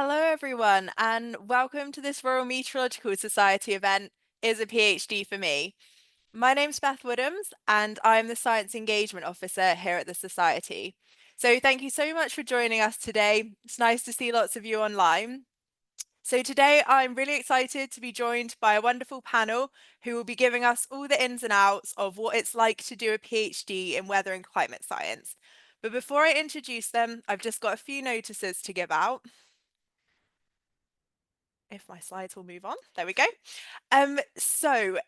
Hello, everyone, and welcome to this Royal Meteorological Society event, Is a PhD for Me? My name's Beth Woodhams, and I'm the Science Engagement Officer here at the Society. So thank you so much for joining us today. It's nice to see lots of you online. So today I'm really excited to be joined by a wonderful panel who will be giving us all the ins and outs of what it's like to do a PhD in weather and climate science. But before I introduce them, I've just got a few notices to give out. If my slides will move on. There we go. So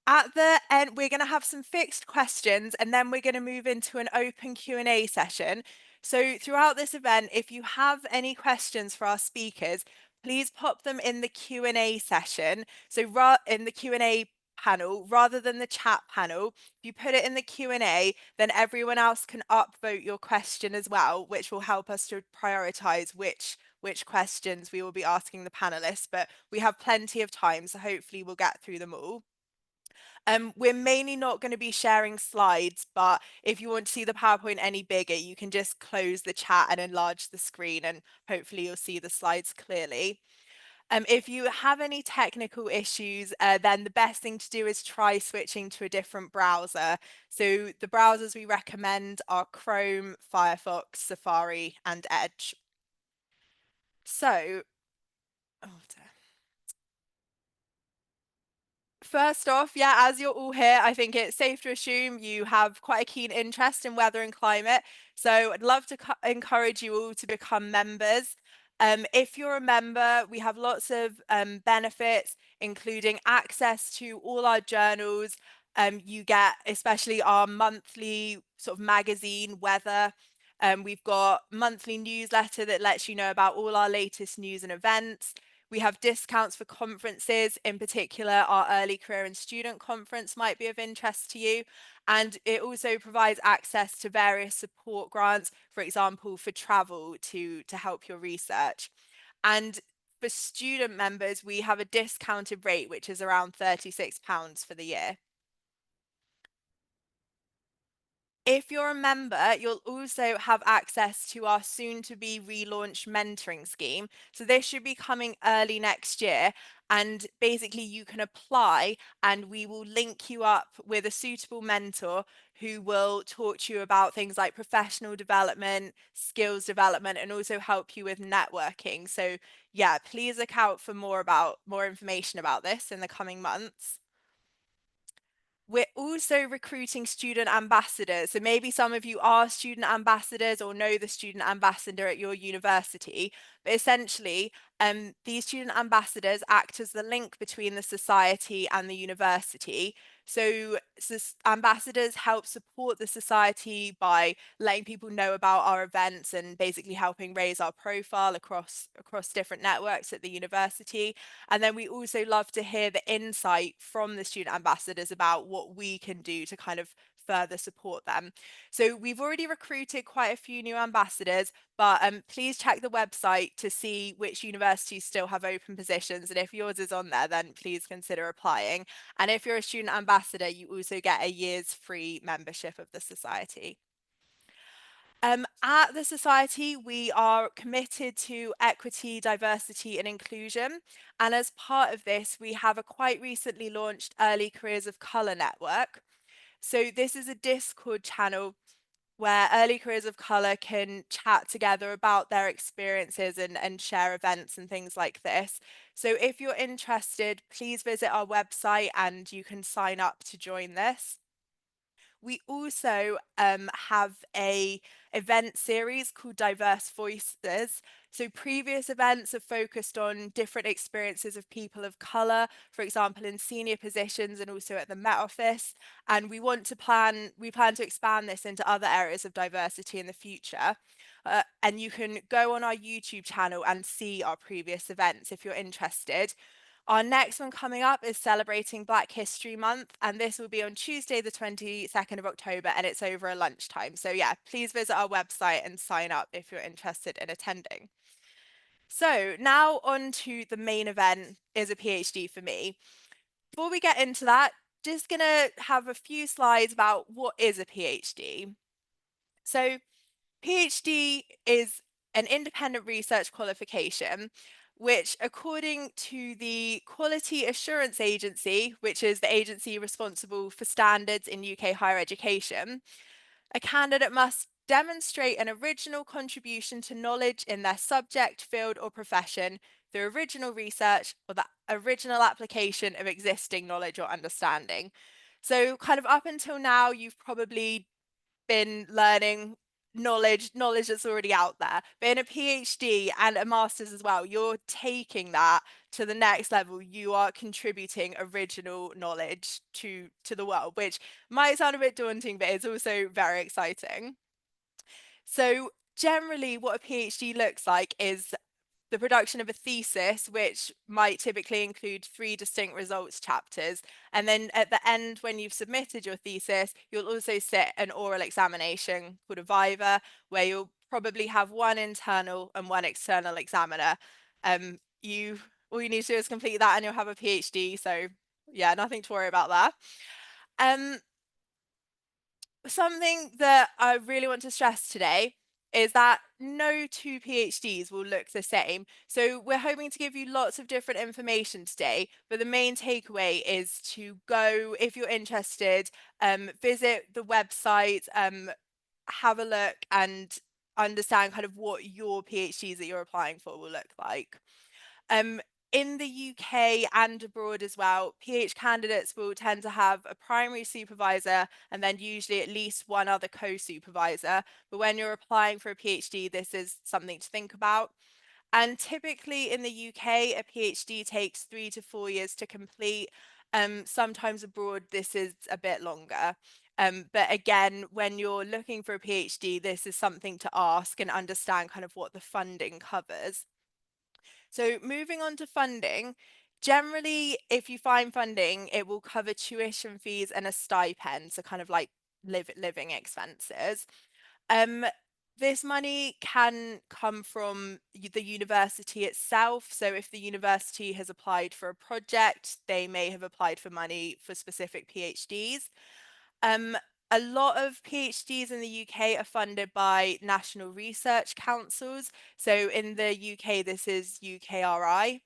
at the end, we're going to have some fixed questions and then we're going to move into an open Q&A session. So throughout this event, if you have any questions for our speakers, please pop them in the Q&A session. So in the Q&A panel, rather than the chat panel, if you put it in the Q&A, then everyone else can upvote your question as well, which will help us to prioritize which questions we will be asking the panelists, but we have plenty of time, so hopefully we'll get through them all. We're mainly not going to be sharing slides, but if you want to see the PowerPoint any bigger, you can just close the chat and enlarge the screen, and hopefully you'll see the slides clearly. If you have any technical issues, then the best thing to do is try switching to a different browser. So the browsers we recommend are Chrome, Firefox, Safari, and Edge. So, oh dear. First off, yeah, as you're all here, I think it's safe to assume you have quite a keen interest in weather and climate. So I'd love to encourage you all to become members. If you're a member, we have lots of benefits, including access to all our journals. You get especially our monthly sort of magazine, Weather. We've got monthly newsletter that lets you know about all our latest news and events. We have discounts for conferences, in particular our early career and student conference might be of interest to you. And it also provides access to various support grants, for example, for travel to help your research. And for student members, we have a discounted rate, which is around £36 for the year. If you're a member, you'll also have access to our soon to be relaunched mentoring scheme. So this should be coming early next year. And basically you can apply and we will link you up with a suitable mentor who will talk to you about things like professional development, skills development, and also help you with networking. So yeah, please look out for more information about this in the coming months. We're also recruiting student ambassadors. So maybe some of you are student ambassadors or know the student ambassador at your university. But essentially, these student ambassadors act as the link between the society and the university. So ambassadors help support the society by letting people know about our events and basically helping raise our profile across different networks at the university. And then we also love to hear the insight from the student ambassadors about what we can do to kind of further support them. So we've already recruited quite a few new ambassadors, but please check the website to see which universities still have open positions. And if yours is on there, then please consider applying. And if you're a student ambassador, you also get a year's free membership of the Society. At the Society, we are committed to equity, diversity, and inclusion. And as part of this, we have a quite recently launched Early Careers of Colour network. So this is a Discord channel where early careers of colour can chat together about their experiences and share events and things like this. So if you're interested, please visit our website and you can sign up to join this. We also have a event series called Diverse Voices. So previous events have focused on different experiences of people of colour, for example, in senior positions and also at the Met Office. And we plan to expand this into other areas of diversity in the future. And you can go on our YouTube channel and see our previous events if you're interested. Our next one coming up is celebrating Black History Month, and this will be on Tuesday, the 22nd of October, and it's over at lunchtime. So yeah, please visit our website and sign up if you're interested in attending. So now on to the main event, Is a PhD for Me. Before we get into that, just gonna have a few slides about what is a PhD. So PhD is an independent research qualification, which, according to the Quality Assurance Agency, which is the agency responsible for standards in UK higher education, a candidate must demonstrate an original contribution to knowledge in their subject, field, or profession through original research or the original application of existing knowledge or understanding. So, kind of up until now, you've probably been learning knowledge that's already out there. But in a PhD and a master's as well, you're taking that to the next level. You are contributing original knowledge to the world, which might sound a bit daunting, but it's also very exciting. So generally what a PhD looks like is the production of a thesis, which might typically include 3 distinct results chapters. And then at the end, when you've submitted your thesis, you'll also sit an oral examination called a viva, where you'll probably have one internal and one external examiner. You all you need to do is complete that and you'll have a PhD. So yeah, nothing to worry about there. Um, Something that I really want to stress today is that no 2 PhDs will look the same. So we're hoping to give you lots of different information today, but the main takeaway is to go, if you're interested, visit the website, have a look and understand kind of what your PhDs that you're applying for will look like. Um, in the UK and abroad as well, PH candidates will tend to have a primary supervisor and then usually at least one other co-supervisor. But when you're applying for a PhD, this is something to think about. And typically in the UK, a PhD takes 3 to 4 years to complete. Sometimes abroad, this is a bit longer. But again, when you're looking for a PhD, this is something to ask and understand kind of what the funding covers. So moving on to funding, generally, if you find funding, it will cover tuition fees and a stipend, so kind of like living expenses. Um, this money can come from the university itself. So if the university has applied for a project, they may have applied for money for specific PhDs. Um, a lot of PhDs in the UK are funded by national research councils. So in the UK, this is UKRI.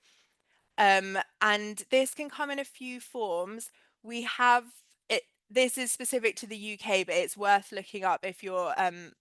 And this can come in a few forms. We have it. This is specific to the UK, but it's worth looking up if you're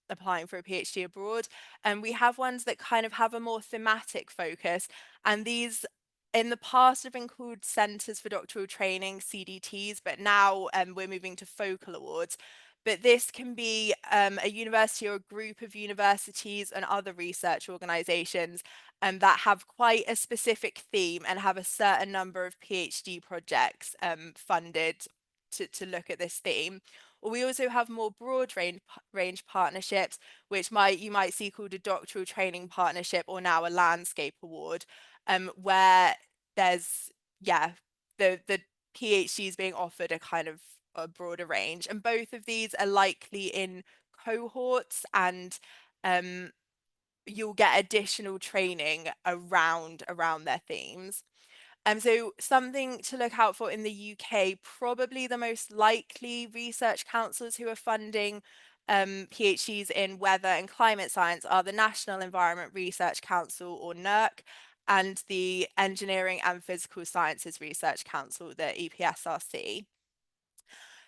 applying for a PhD abroad. And we have ones that kind of have a more thematic focus. And these in the past have been called Centres for Doctoral Training, CDTs, but now we're moving to focal awards. But this can be a university or a group of universities and other research organisations that have quite a specific theme and have a certain number of PhD projects funded to look at this theme. Or we also have more broad range partnerships, which you might see called a doctoral training partnership or now a landscape award, where there's the PhDs being offered a kind of a broader range, and both of these are likely in cohorts and you'll get additional training around their themes. So something to look out for in the UK, probably the most likely research councils who are funding PhDs in weather and climate science are the National Environment Research Council, or NERC, and the Engineering and Physical Sciences Research Council, the EPSRC.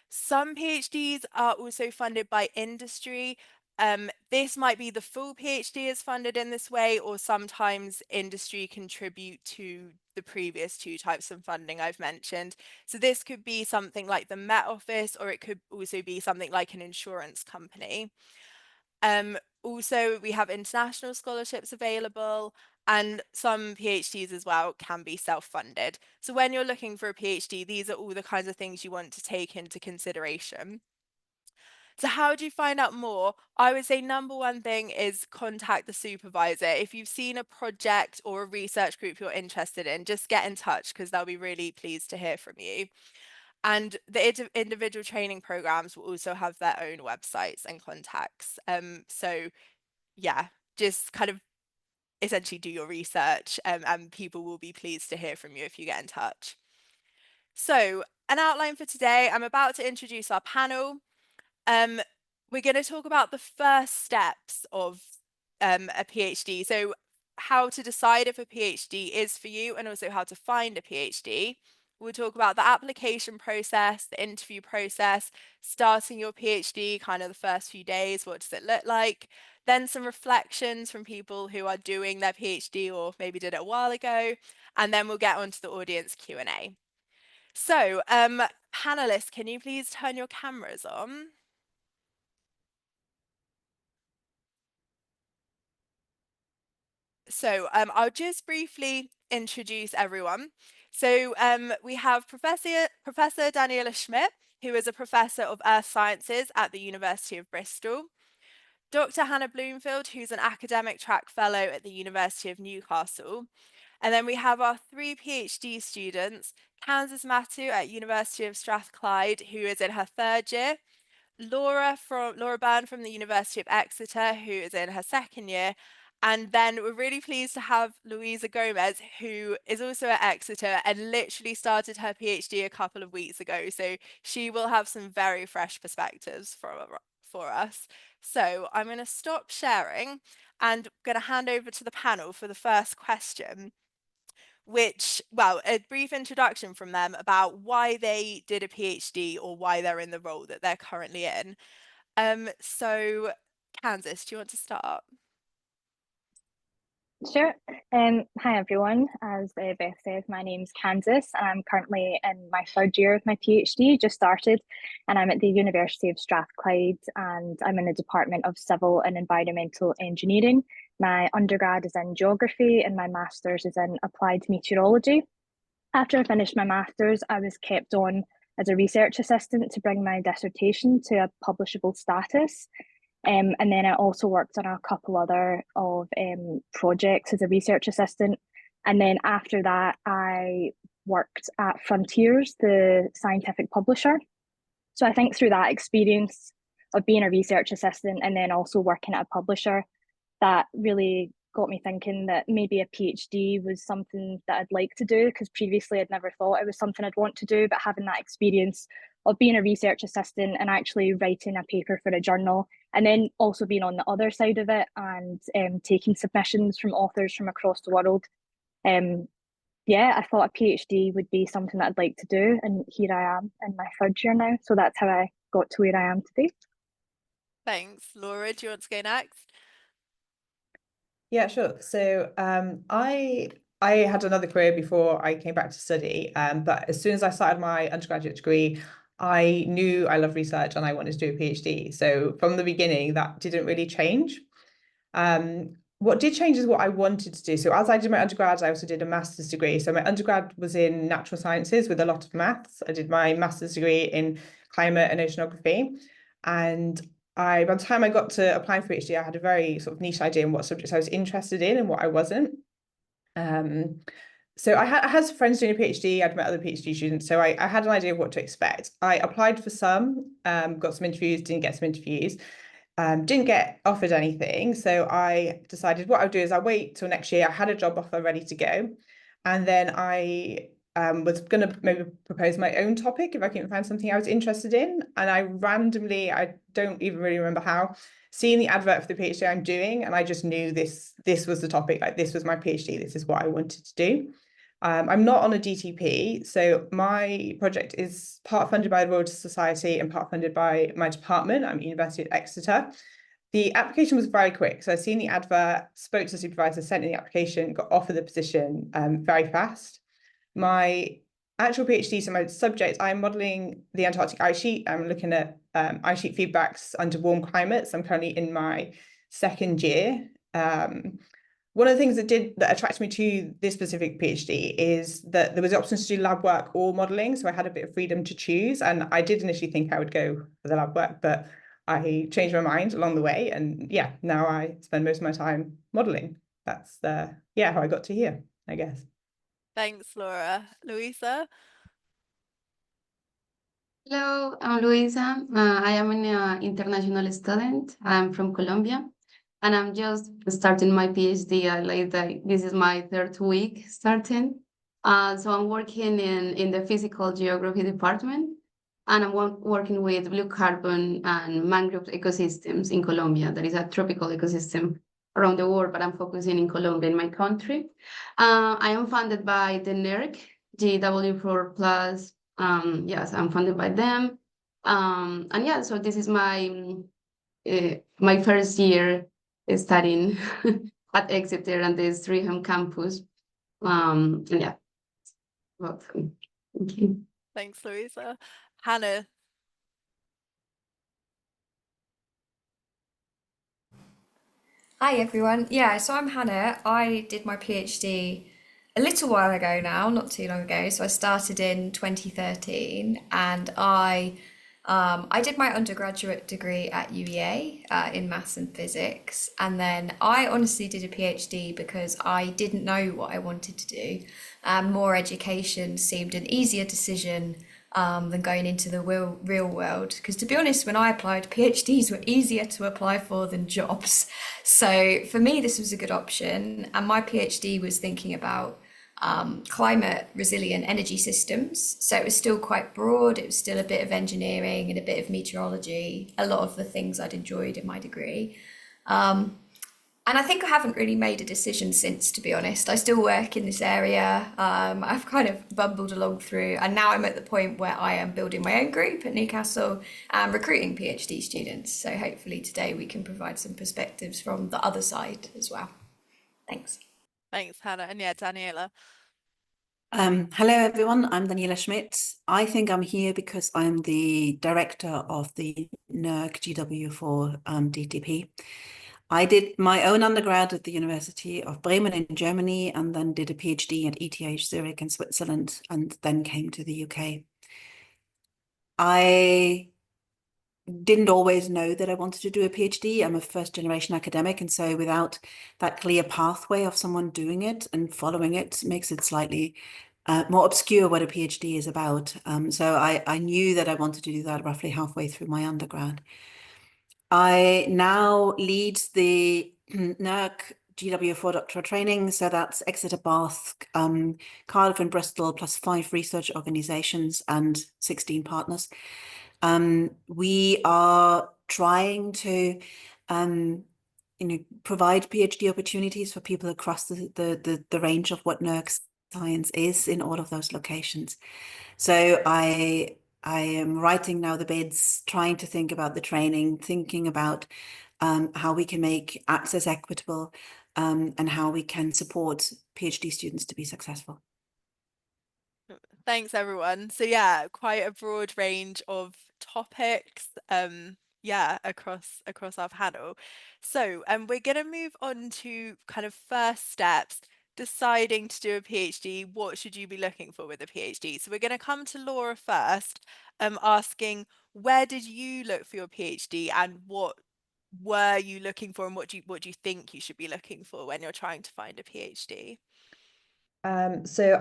Some PhDs are also funded by industry. This might be the full PhD is funded in this way, or sometimes industry contribute to the previous 2 types of funding I've mentioned. So this could be something like the Met Office, or it could also be something like an insurance company. Also, we have international scholarships available, and some PhDs as well can be self-funded. So when you're looking for a PhD, these are all the kinds of things you want to take into consideration. So how do you find out more? I would say number one thing is contact the supervisor. If you've seen a project or a research group you're interested in, just get in touch because they'll be really pleased to hear from you. And the individual training programs will also have their own websites and contacts. So yeah, just kind of essentially do your research, and people will be pleased to hear from you if you get in touch. So an outline for today, I'm about to introduce our panel. Um, we're going to talk about the first steps of a PhD. So how to decide if a PhD is for you and also how to find a PhD. We'll talk about the application process, the interview process, starting your PhD, kind of the first few days, what does it look like? Then some reflections from people who are doing their PhD or maybe did it a while ago, and then we'll get onto the audience Q&A. So, panelists, can you please turn your cameras on? So I'll just briefly introduce everyone. So we have Professor Daniela Schmidt, who is a professor of earth sciences at the University of Bristol. Dr. Hannah Bloomfield, who's an academic track fellow at the University of Newcastle. And then we have our 3 PhD students, Kansas Matu at University of Strathclyde, who is in her 3rd year, Laura Byrne from the University of Exeter, who is in her 2nd year. And then we're really pleased to have Louisa Gomez, who is also at Exeter and literally started her PhD a couple of weeks ago. So she will have some very fresh perspectives for us. So I'm going to stop sharing and going to hand over to the panel for the first question, which, well, a brief introduction from them about why they did a PhD or why they're in the role that they're currently in. So Kansas, do you want to start? Sure. Hi, everyone. As Beth said, my name's Kansas, and I'm currently in my 3rd year of my PhD, just started, and I'm at the University of Strathclyde, and I'm in the Department of Civil and Environmental Engineering. My undergrad is in geography, and my master's is in applied meteorology. After I finished my master's, I was kept on as a research assistant to bring my dissertation to a publishable status. And then I also worked on a couple other projects as a research assistant. And then after that, I worked at Frontiers, the scientific publisher. So I think through that experience of being a research assistant and then also working at a publisher, that really got me thinking that maybe a PhD was something that I'd like to do, because previously I'd never thought it was something I'd want to do, but having that experience of being a research assistant and actually writing a paper for a journal, and then also being on the other side of it and taking submissions from authors from across the world. Yeah, I thought a PhD would be something that I'd like to do, and here I am in my 3rd year now. So that's how I got to where I am today. Thanks. Laura, do you want to go next? Yeah, sure. So I had another career before I came back to study, but as soon as I started my undergraduate degree, I knew I love research and I wanted to do a PhD. So from the beginning, that didn't really change. What did change is what I wanted to do. So as I did my undergrad, I also did a master's degree. So my undergrad was in natural sciences with a lot of maths. I did my master's degree in climate and oceanography. And by the time I got to applying for PhD, I had a very sort of niche idea on what subjects I was interested in and what I wasn't. So I had some friends doing a PhD, I'd met other PhD students, so I had an idea of what to expect. I applied for some, got some interviews, didn't get some interviews, didn't get offered anything. So I decided what I'll do is I'll wait till next year. I had a job offer ready to go. And then I was going to maybe propose my own topic if I couldn't find something I was interested in. And I randomly, I don't even really remember how, seeing the advert for the PhD I'm doing, and I just knew this was the topic, like this was my PhD, this is what I wanted to do. I'm not on a DTP, so my project is part funded by the Royal Society and part funded by my department. I'm at University of Exeter. The application was very quick. So I seen the advert, spoke to the supervisor, sent in the application, got offered the position very fast. My actual PhD, so my subject, I'm modelling the Antarctic ice sheet. I'm looking at ice sheet feedbacks under warm climates. I'm currently in my 2nd year. One of the things that attracted me to this specific PhD is that there was the option to do lab work or modelling. So I had a bit of freedom to choose. And I did initially think I would go for the lab work, but I changed my mind along the way. And yeah, now I spend most of my time modelling. That's how I got to here, I guess. Thanks, Laura. Louisa? Hello, I'm Luisa. I am an international student. I'm from Colombia, and I'm just starting my PhD. This is my 3rd week starting. So I'm working in the physical geography department, and I'm working with blue carbon and mangrove ecosystems in Colombia. That is a tropical ecosystem. around the world, but I'm focusing in Colombia, in my country. I am funded by the NERC, GW4 Plus. Yes, I'm funded by them. And yeah, so this is my first year studying at Exeter and the Streatham campus. And yeah, welcome. Thank you. Thanks, Louisa. Hannah. Hi everyone. Yeah, so I'm Hannah. I did my PhD a little while ago now, not too long ago. So I started in 2013, and I did my undergraduate degree at UEA in maths and physics, and then I honestly did a PhD because I didn't know what I wanted to do. More education seemed an easier decision than going into the real world. Because to be honest, when I applied, PhDs were easier to apply for than jobs. So for me, this was a good option. And my PhD was thinking about climate resilient energy systems. So it was still quite broad. It was still a bit of engineering and a bit of meteorology, a lot of the things I'd enjoyed in my degree. And I think I haven't really made a decision since, to be honest. I still work in this area. I've kind of bumbled along through, and now I'm at the point where I am building my own group at Newcastle and recruiting PhD students. So hopefully today we can provide some perspectives from the other side as well. Thanks. Thanks, Hannah. And yeah, Daniela. Hello, everyone. I'm Daniela Schmidt. I think I'm here because I'm the director of the NERC GW4 DTP. I did my own undergrad at the University of Bremen in Germany, and then did a PhD at ETH Zurich in Switzerland, and then came to the UK. I didn't always know that I wanted to do a PhD. I'm a first generation academic, and so without that clear pathway of someone doing it and following it makes it slightly more obscure what a PhD is about. So I knew that I wanted to do that roughly halfway through my undergrad. I now lead the NERC GW4 doctoral training, so that's Exeter, Bath, Cardiff and Bristol, plus 5 research organizations and 16 partners. We are trying to provide PhD opportunities for people across the range of what NERC science is in all of those locations. So I am writing now the bids, trying to think about the training, thinking about how we can make access equitable, and how we can support PhD students to be successful. Thanks, everyone. So yeah, quite a broad range of topics, yeah, across our panel. So we're gonna move on to kind of first steps, deciding to do a PhD. What should you be looking for with a PhD? So we're gonna come to Laura first, asking, where did you look for your PhD, and what were you looking for, and what do you think you should be looking for when you're trying to find a PhD? So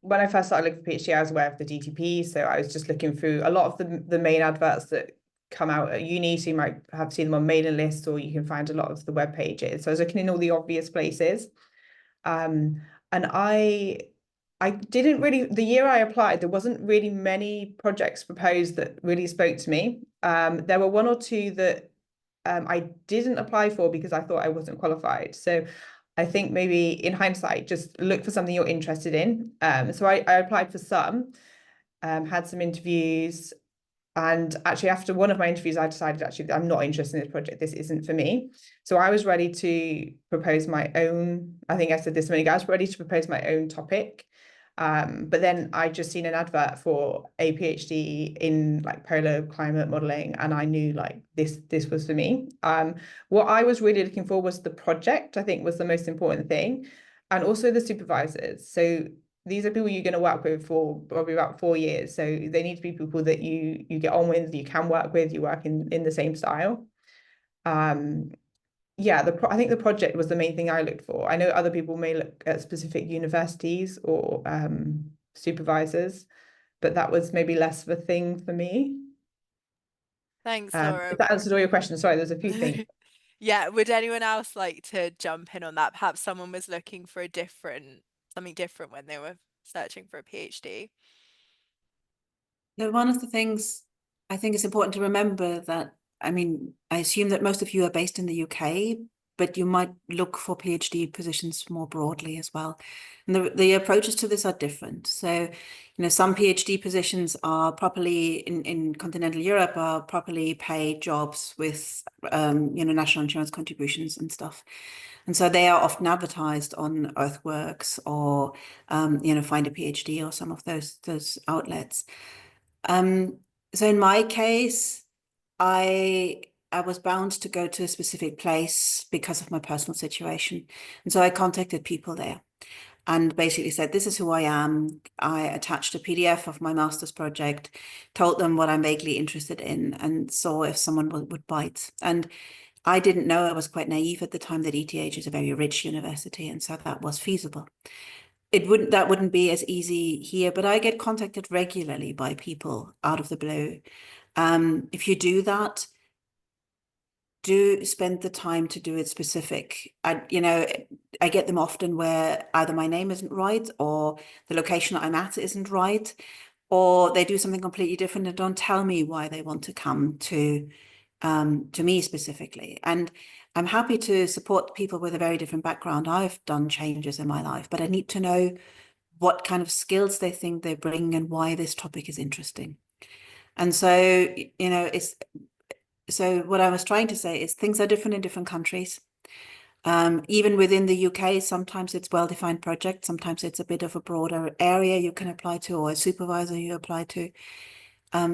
when I first started looking for PhD, I was aware of the DTP. So I was just looking through a lot of the main adverts that come out at uni. So you might have seen them on mailing lists, or you can find a lot of the web pages. So I was looking in all the obvious places. And I didn't really, the year I applied, there wasn't really many projects proposed that really spoke to me. There were 1 or 2 that I didn't apply for because I thought I wasn't qualified. So I think maybe in hindsight, just look for something you're interested in. So I applied for some, had some interviews, and actually after one of my interviews, I decided actually I'm not interested in this project. This isn't for me. So I was ready to propose my own, I think I said this to many guys, ready to propose my own topic. But then I just seen an advert for a PhD in like polar climate modeling, and I knew like this was for me. What I was really looking for was the project, I think was the most important thing, and also the supervisors. So these are people you're going to work with for probably about 4 years. So they need to be people that you get on with, you can work with, you work in the same style. Yeah, I think the project was the main thing I looked for. I know other people may look at specific universities or supervisors, but that was maybe less of a thing for me. Thanks, Laura. If that answered all your questions, sorry, there's a few things. Yeah, would anyone else like to jump in on that? Perhaps someone was looking for something different when they were searching for a PhD. So one of the things I think it's important to remember that, I mean, I assume that most of you are based in the UK, but you might look for PhD positions more broadly as well. And the approaches to this are different. So, some PhD positions are properly in continental Europe are properly paid jobs with, national insurance contributions and stuff. And so they are often advertised on Earthworks or, Find a PhD or some of those outlets. So in my case, I was bound to go to a specific place because of my personal situation. And so I contacted people there and basically said, this is who I am. I attached a PDF of my master's project, told them what I'm vaguely interested in, and saw if someone would bite. And I didn't know, I was quite naive at the time, that ETH is a very rich university, and so that was feasible. That wouldn't be as easy here, but I get contacted regularly by people out of the blue. If you do that, do spend the time to do it specific. I get them often where either my name isn't right, or the location I'm at isn't right, or they do something completely different and don't tell me why they want to come to me specifically. And I'm happy to support people with a very different background. I've done changes in my life, but I need to know what kind of skills they think they bring and why this topic is interesting. And so, so what I was trying to say is things are different in different countries. Even within the UK, sometimes it's well-defined projects, sometimes it's a bit of a broader area you can apply to, or a supervisor you apply to.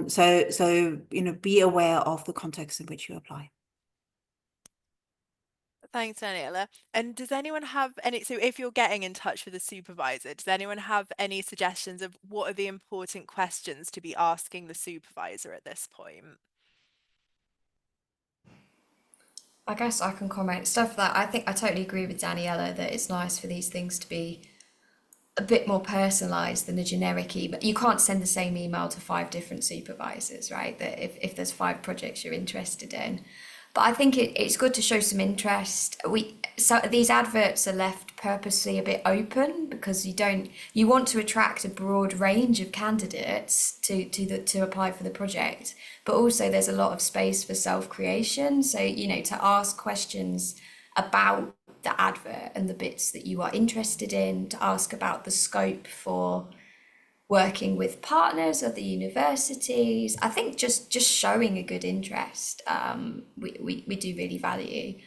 So be aware of the context in which you apply. Thanks, Daniela. And does anyone have any, so if you're getting in touch with a supervisor, does anyone have any suggestions of what are the important questions to be asking the supervisor at this point? I guess I can comment stuff that I think I totally agree with Daniela that it's nice for these things to be a bit more personalized than a generic email. You can't send the same email to 5 different supervisors, right? That if there's 5 projects you're interested in. But I think it's good to show some interest. So these adverts are left purposely a bit open because you want to attract a broad range of candidates to apply for the project. But also there's a lot of space for self-creation. So, to ask questions about the advert and the bits that you are interested in, to ask about the scope for working with partners at the universities. I think just showing a good interest, we do really value.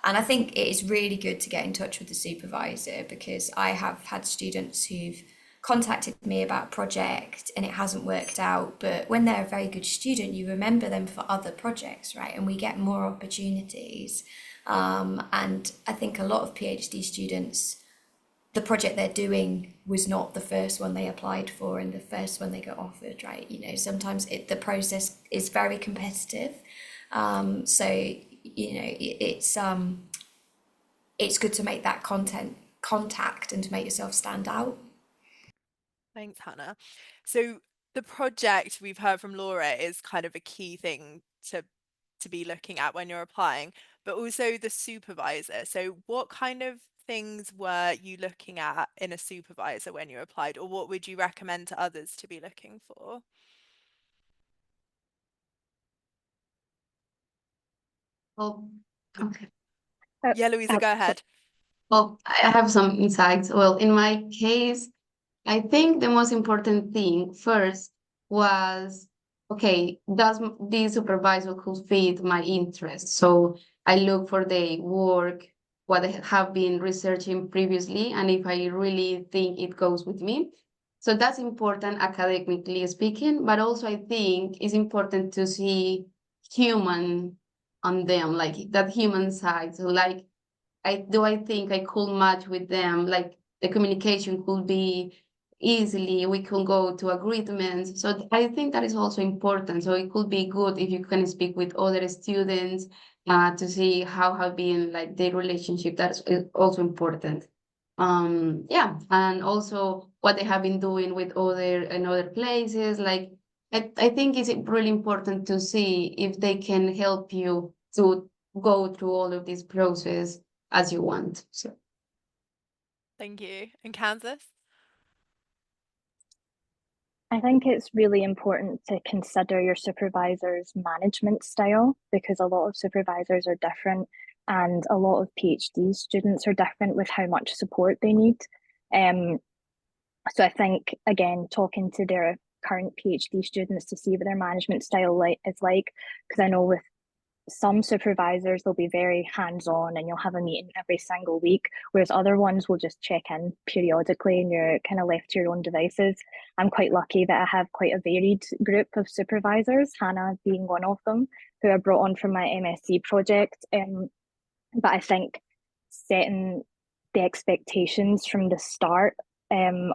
And I think it is really good to get in touch with the supervisor, because I have had students who've contacted me about a project and it hasn't worked out, but when they're a very good student, you remember them for other projects, right? And we get more opportunities. And I think a lot of PhD students, the project they're doing was not the first one they applied for and the first one they got offered, right? Sometimes the process is very competitive. So, it's good to make that contact and to make yourself stand out. Thanks, Hannah. So the project, we've heard from Laura, is kind of a key thing to be looking at when you're applying, but also the supervisor. So what kind of things were you looking at in a supervisor when you applied, or what would you recommend to others to be looking for? Oh, okay. Yeah, Louisa, go ahead. Well, I have some insights. Well, in my case, I think the most important thing first was, okay, does the supervisor could fit my interest? So I look for the work, what I have been researching previously, and if I really think it goes with me. So that's important academically speaking, but also I think it's important to see human on them, like that human side. So like, I think I could match with them, like the communication could be easily, we can go to agreements. So I think that is also important. So it could be good if you can speak with other students to see how have been like their relationship. That's also important. Yeah, and also what they have been doing with other places. Like I think it's really important to see if they can help you to go through all of this process as you want. So Thank you. And Kansas? I think it's really important to consider your supervisor's management style, because a lot of supervisors are different and a lot of PhD students are different with how much support they need. So I think, again, talking to their current PhD students to see what their management style is like, because I know with some supervisors, they'll be very hands-on and you'll have a meeting every single week, whereas other ones will just check in periodically and you're kind of left to your own devices. I'm quite lucky that I have quite a varied group of supervisors, Hannah being one of them, who I brought on from my MSc project. But I think setting the expectations from the start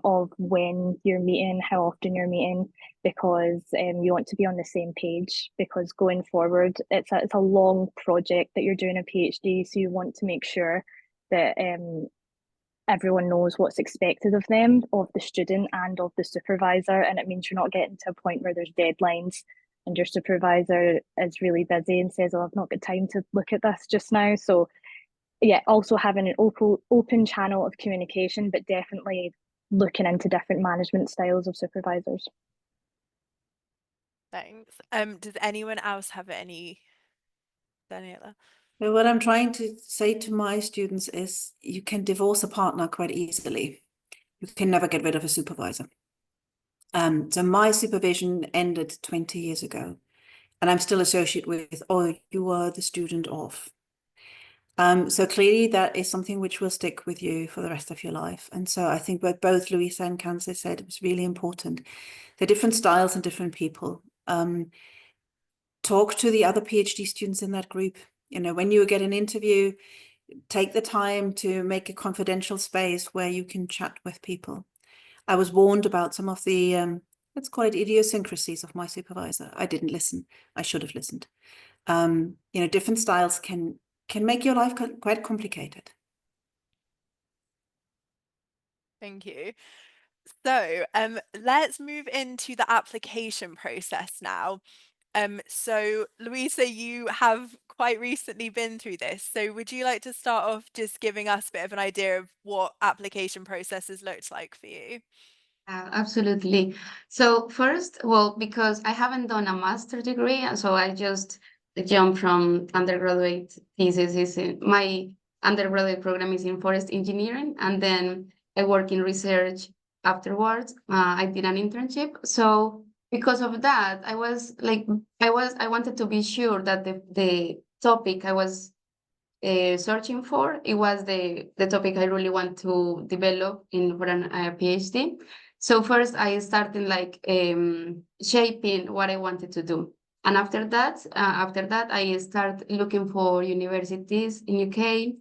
of when you're meeting, how often you're meeting, because you want to be on the same page, because going forward, it's a long project that you're doing a PhD, so you want to make sure that everyone knows what's expected of them, of the student and of the supervisor, and it means you're not getting to a point where there's deadlines and your supervisor is really busy and says, oh, I've not got time to look at this just now. So yeah, also having an open channel of communication, but definitely looking into different management styles of supervisors. Thanks. Does anyone else have any, Daniela? Well, what I'm trying to say to my students is you can divorce a partner quite easily. You can never get rid of a supervisor. So my supervision ended 20 years ago, and I'm still associated with, oh, you are the student of. So clearly that is something which will stick with you for the rest of your life. And so I think what both Louisa and Kansas said was really important. They're different styles and different people. Talk to the other PhD students in that group. You know, when you get an interview, take the time to make a confidential space where you can chat with people. I was warned about some of the, let's call it idiosyncrasies of my supervisor. I didn't listen. I should have listened. You know, different styles can make your life quite complicated. Thank you. So let's move into the application process now. So Louisa, you have quite recently been through this. So would you like to start off just giving us a bit of an idea of what application processes looked like for you? Absolutely. So first, well, because I haven't done a master's degree, and so I just jumped from undergraduate thesis. My undergraduate program is in forest engineering, and then I work in research afterwards. I did an internship. So because of that, I wanted to be sure that the topic I was searching for, it was the topic I really want to develop for a PhD. So first I started like shaping what I wanted to do. And after that, I started looking for universities in UK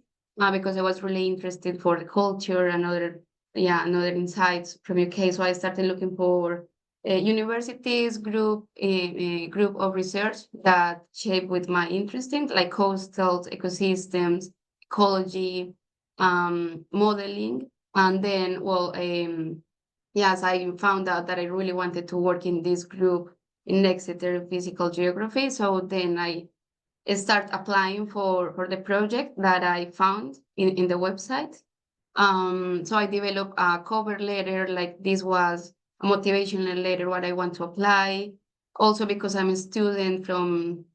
because I was really interested for the culture and other insights from UK. So I started looking for universities group of research that shape with my interest in, like coastal ecosystems, ecology, modeling, and then yes, I found out that I really wanted to work in this group in Exeter physical geography. So then I start applying for the project that I found in the website. So I developed a cover letter, like this was a motivational letter, what I want to apply. Also because I'm a student from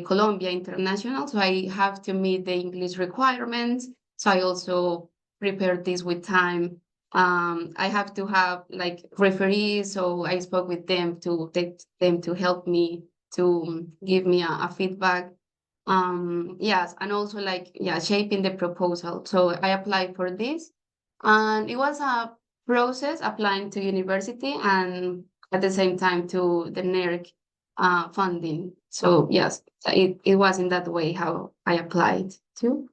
Columbia International, so I have to meet the English requirements. So I also prepared this with time. I have to have like referees, so I spoke with them to take them to help me to give me a feedback. Yes, and also shaping the proposal. So I applied for this, and it was a process applying to university and at the same time to the NERC funding. So yes, it was in that way how I applied to.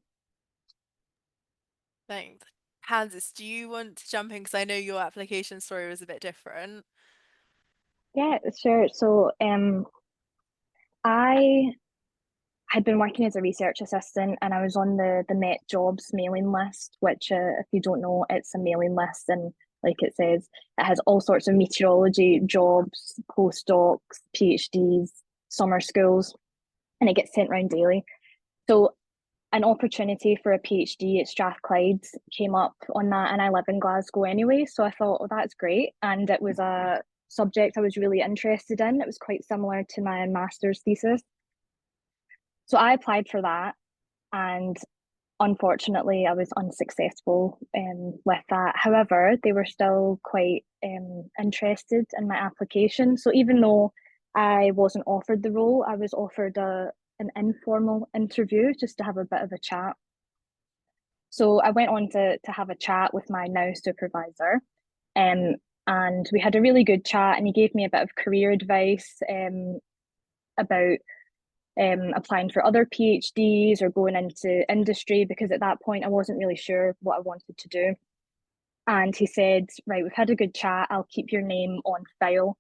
Thanks. Kansas, do you want to jump in? Because I know your application story was a bit different. Yeah, sure. So I had been working as a research assistant and I was on the Met Jobs mailing list, which if you don't know, it's a mailing list, and like it says, it has all sorts of meteorology jobs, postdocs, PhDs, summer schools, and it gets sent around daily. So an opportunity for a PhD at Strathclyde came up on that, and I live in Glasgow anyway, so I thought, oh, that's great. And it was a subject I was really interested in. It was quite similar to my master's thesis. So I applied for that, and unfortunately, I was unsuccessful with that. However, they were still quite interested in my application. So even though I wasn't offered the role, I was offered an informal interview just to have a bit of a chat. So I went on to have a chat with my now supervisor, and we had a really good chat, and he gave me a bit of career advice about applying for other PhDs or going into industry, because at that point I wasn't really sure what I wanted to do. And he said, right, we've had a good chat, I'll keep your name on file,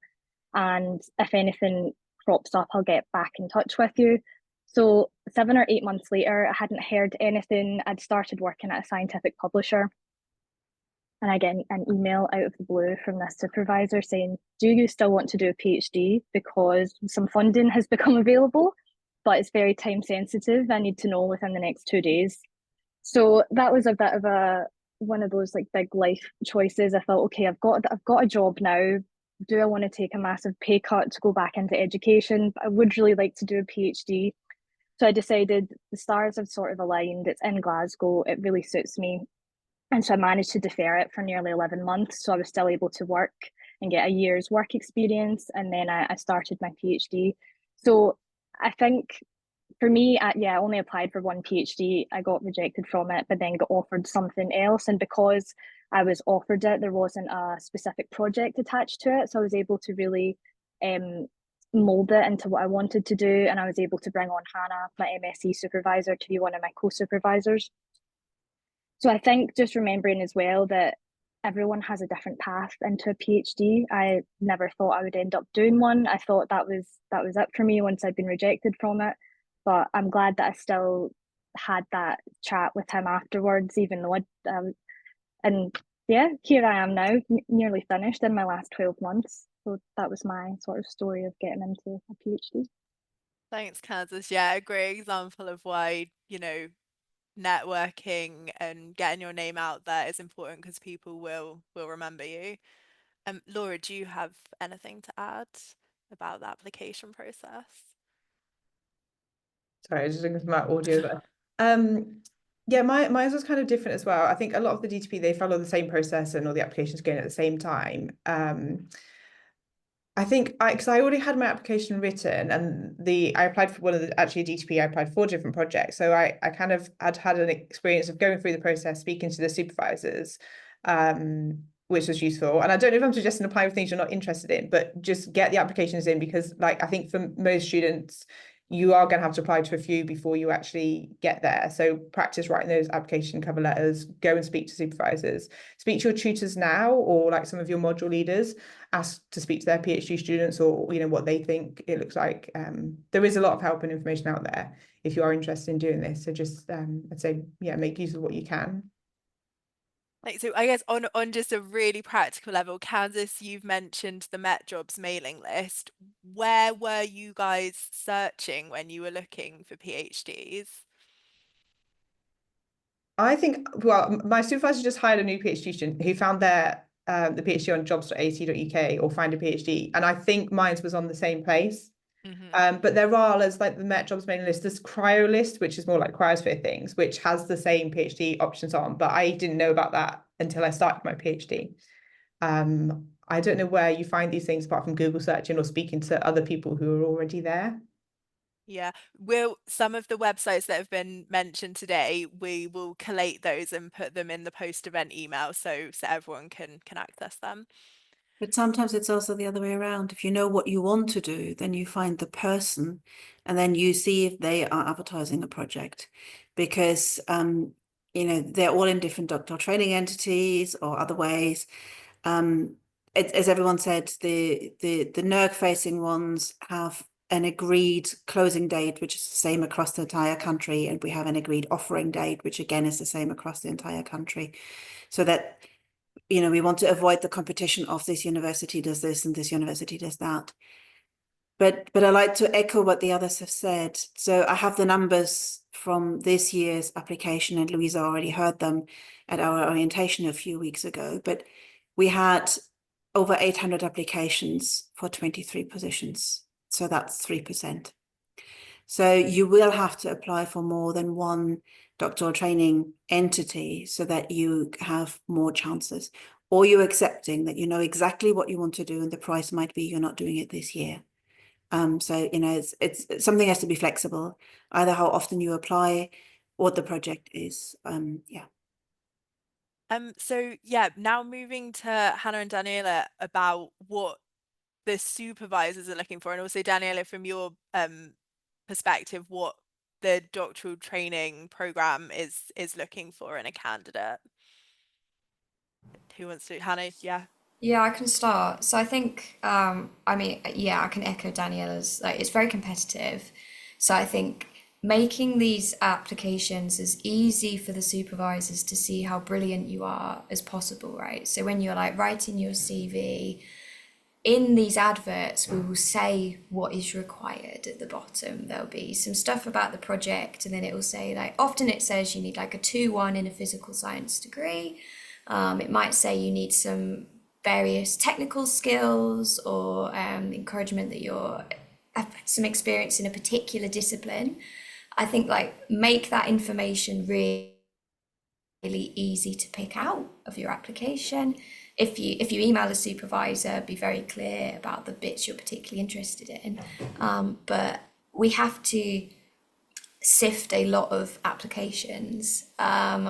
and if anything crops up, I'll get back in touch with you. So 7 or 8 months later, I hadn't heard anything. I'd started working at a scientific publisher, and I get an email out of the blue from this supervisor saying, do you still want to do a PhD? Because some funding has become available, but it's very time sensitive. I need to know within the next 2 days. So that was a bit of one of those like big life choices. I thought, okay, I've got a job now. Do I want to take a massive pay cut to go back into education? But I would really like to do a PhD. So I decided the stars have sort of aligned. It's in Glasgow. It really suits me. And so I managed to defer it for nearly 11 months. So I was still able to work and get a year's work experience. And then I started my PhD. So I think for me, I only applied for one PhD. I got rejected from it, but then got offered something else. And because I was offered it, there wasn't a specific project attached to it. So I was able to really mold it into what I wanted to do. And I was able to bring on Hannah, my MSc supervisor, to be one of my co-supervisors. So I think just remembering as well that everyone has a different path into a PhD. I never thought I would end up doing one. I thought that was it for me once I'd been rejected from it. But I'm glad that I still had that chat with him afterwards, even though and yeah, here I am now, nearly finished in my last 12 months. So that was my sort of story of getting into a PhD. Thanks, Kansas. Yeah, a great example of why, networking and getting your name out there is important, because people will remember you. Laura, do you have anything to add about the application process? Sorry, I was just looking for my audio there. Yeah, mine was kind of different as well. I think a lot of the DTP, they follow the same process and all the applications going at the same time. I think because I already had my application written, and I applied for one of the, actually a DTP, I applied for 4 different projects. So I kind of had an experience of going through the process, speaking to the supervisors, which was useful. And I don't know if I'm suggesting applying for things you're not interested in, but just get the applications in, because like I think for most students, you are going to have to apply to a few before you actually get there. So practice writing those application cover letters, go and speak to supervisors, speak to your tutors now, or like some of your module leaders, ask to speak to their PhD students, or what they think it looks like. There is a lot of help and information out there if you are interested in doing this. So just I'd say, make use of what you can. So I guess on just a really practical level, Kansas, you've mentioned the Met Jobs mailing list. Where were you guys searching when you were looking for PhDs? I think, well, my supervisor just hired a new PhD student who found the PhD on jobs.ac.uk, or find a PhD. And I think mine was on the same place. But there are, as like the Met Jobs mailing list, this cryo list, which is more like cryosphere things, which has the same PhD options on. But I didn't know about that until I started my PhD. I don't know where you find these things apart from Google searching or speaking to other people who are already there. Yeah, some of the websites that have been mentioned today, we will collate those and put them in the post-event email so everyone can access them. But sometimes it's also the other way around. If you know what you want to do, then you find the person, and then you see if they are advertising a project, because they're all in different doctoral training entities or other ways. As everyone said, the NERC facing ones have an agreed closing date, which is the same across the entire country, and we have an agreed offering date, which again is the same across the entire country. So that we want to avoid the competition of this university does this and this university does that. But I like to echo what the others have said. So I have the numbers from this year's application, and Louisa already heard them at our orientation a few weeks ago. But we had over 800 applications for 23 positions. So that's 3%. So you will have to apply for more than one doctoral training entity so that you have more chances, or you're accepting that you know exactly what you want to do and the price might be you're not doing it this year. So, you know, it's something has to be flexible, either how often you apply, what the project is. Yeah. So yeah, now moving to Hannah and Daniela about what the supervisors are looking for, and also Daniela, from your perspective, what the doctoral training program is looking for in a candidate. Who wants to? Hannah, yeah. Yeah, I can start. So I think, I mean, yeah, I can echo Daniela's, like, it's very competitive. So I think making these applications as easy for the supervisors to see how brilliant you are as possible, right? So when you're like writing your CV, in these adverts, we will say what is required at the bottom. There'll be some stuff about the project, and then it will say, like, often it says you need like a 2-1 in a physical science degree. It might say you need some various technical skills, or encouragement that you're have some experience in a particular discipline. I think, like, make that information really easy to pick out of your application. If you email a supervisor, be very clear about the bits you're particularly interested in. But we have to sift a lot of applications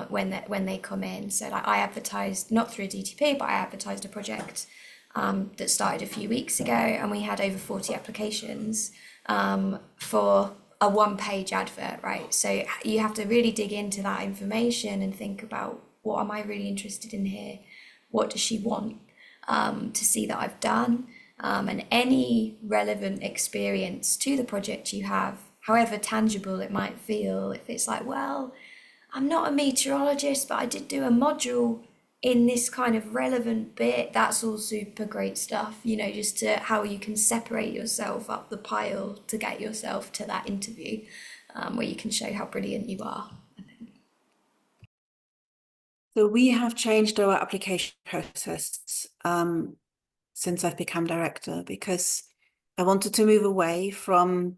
when they come in. So, like, I advertised, not through a DTP, but I advertised a project that started a few weeks ago, and we had over 40 applications for a 1-page advert, right? So you have to really dig into that information and think about, what am I really interested in here? What does she want to see that I've done? And any relevant experience to the project you have, however tangible it might feel. If it's like, well, I'm not a meteorologist, but I did do a module in this kind of relevant bit, that's all super great stuff, you know, just to how you can separate yourself up the pile to get yourself to that interview, where you can show how brilliant you are. So we have changed our application process since I've become director, because I wanted to move away from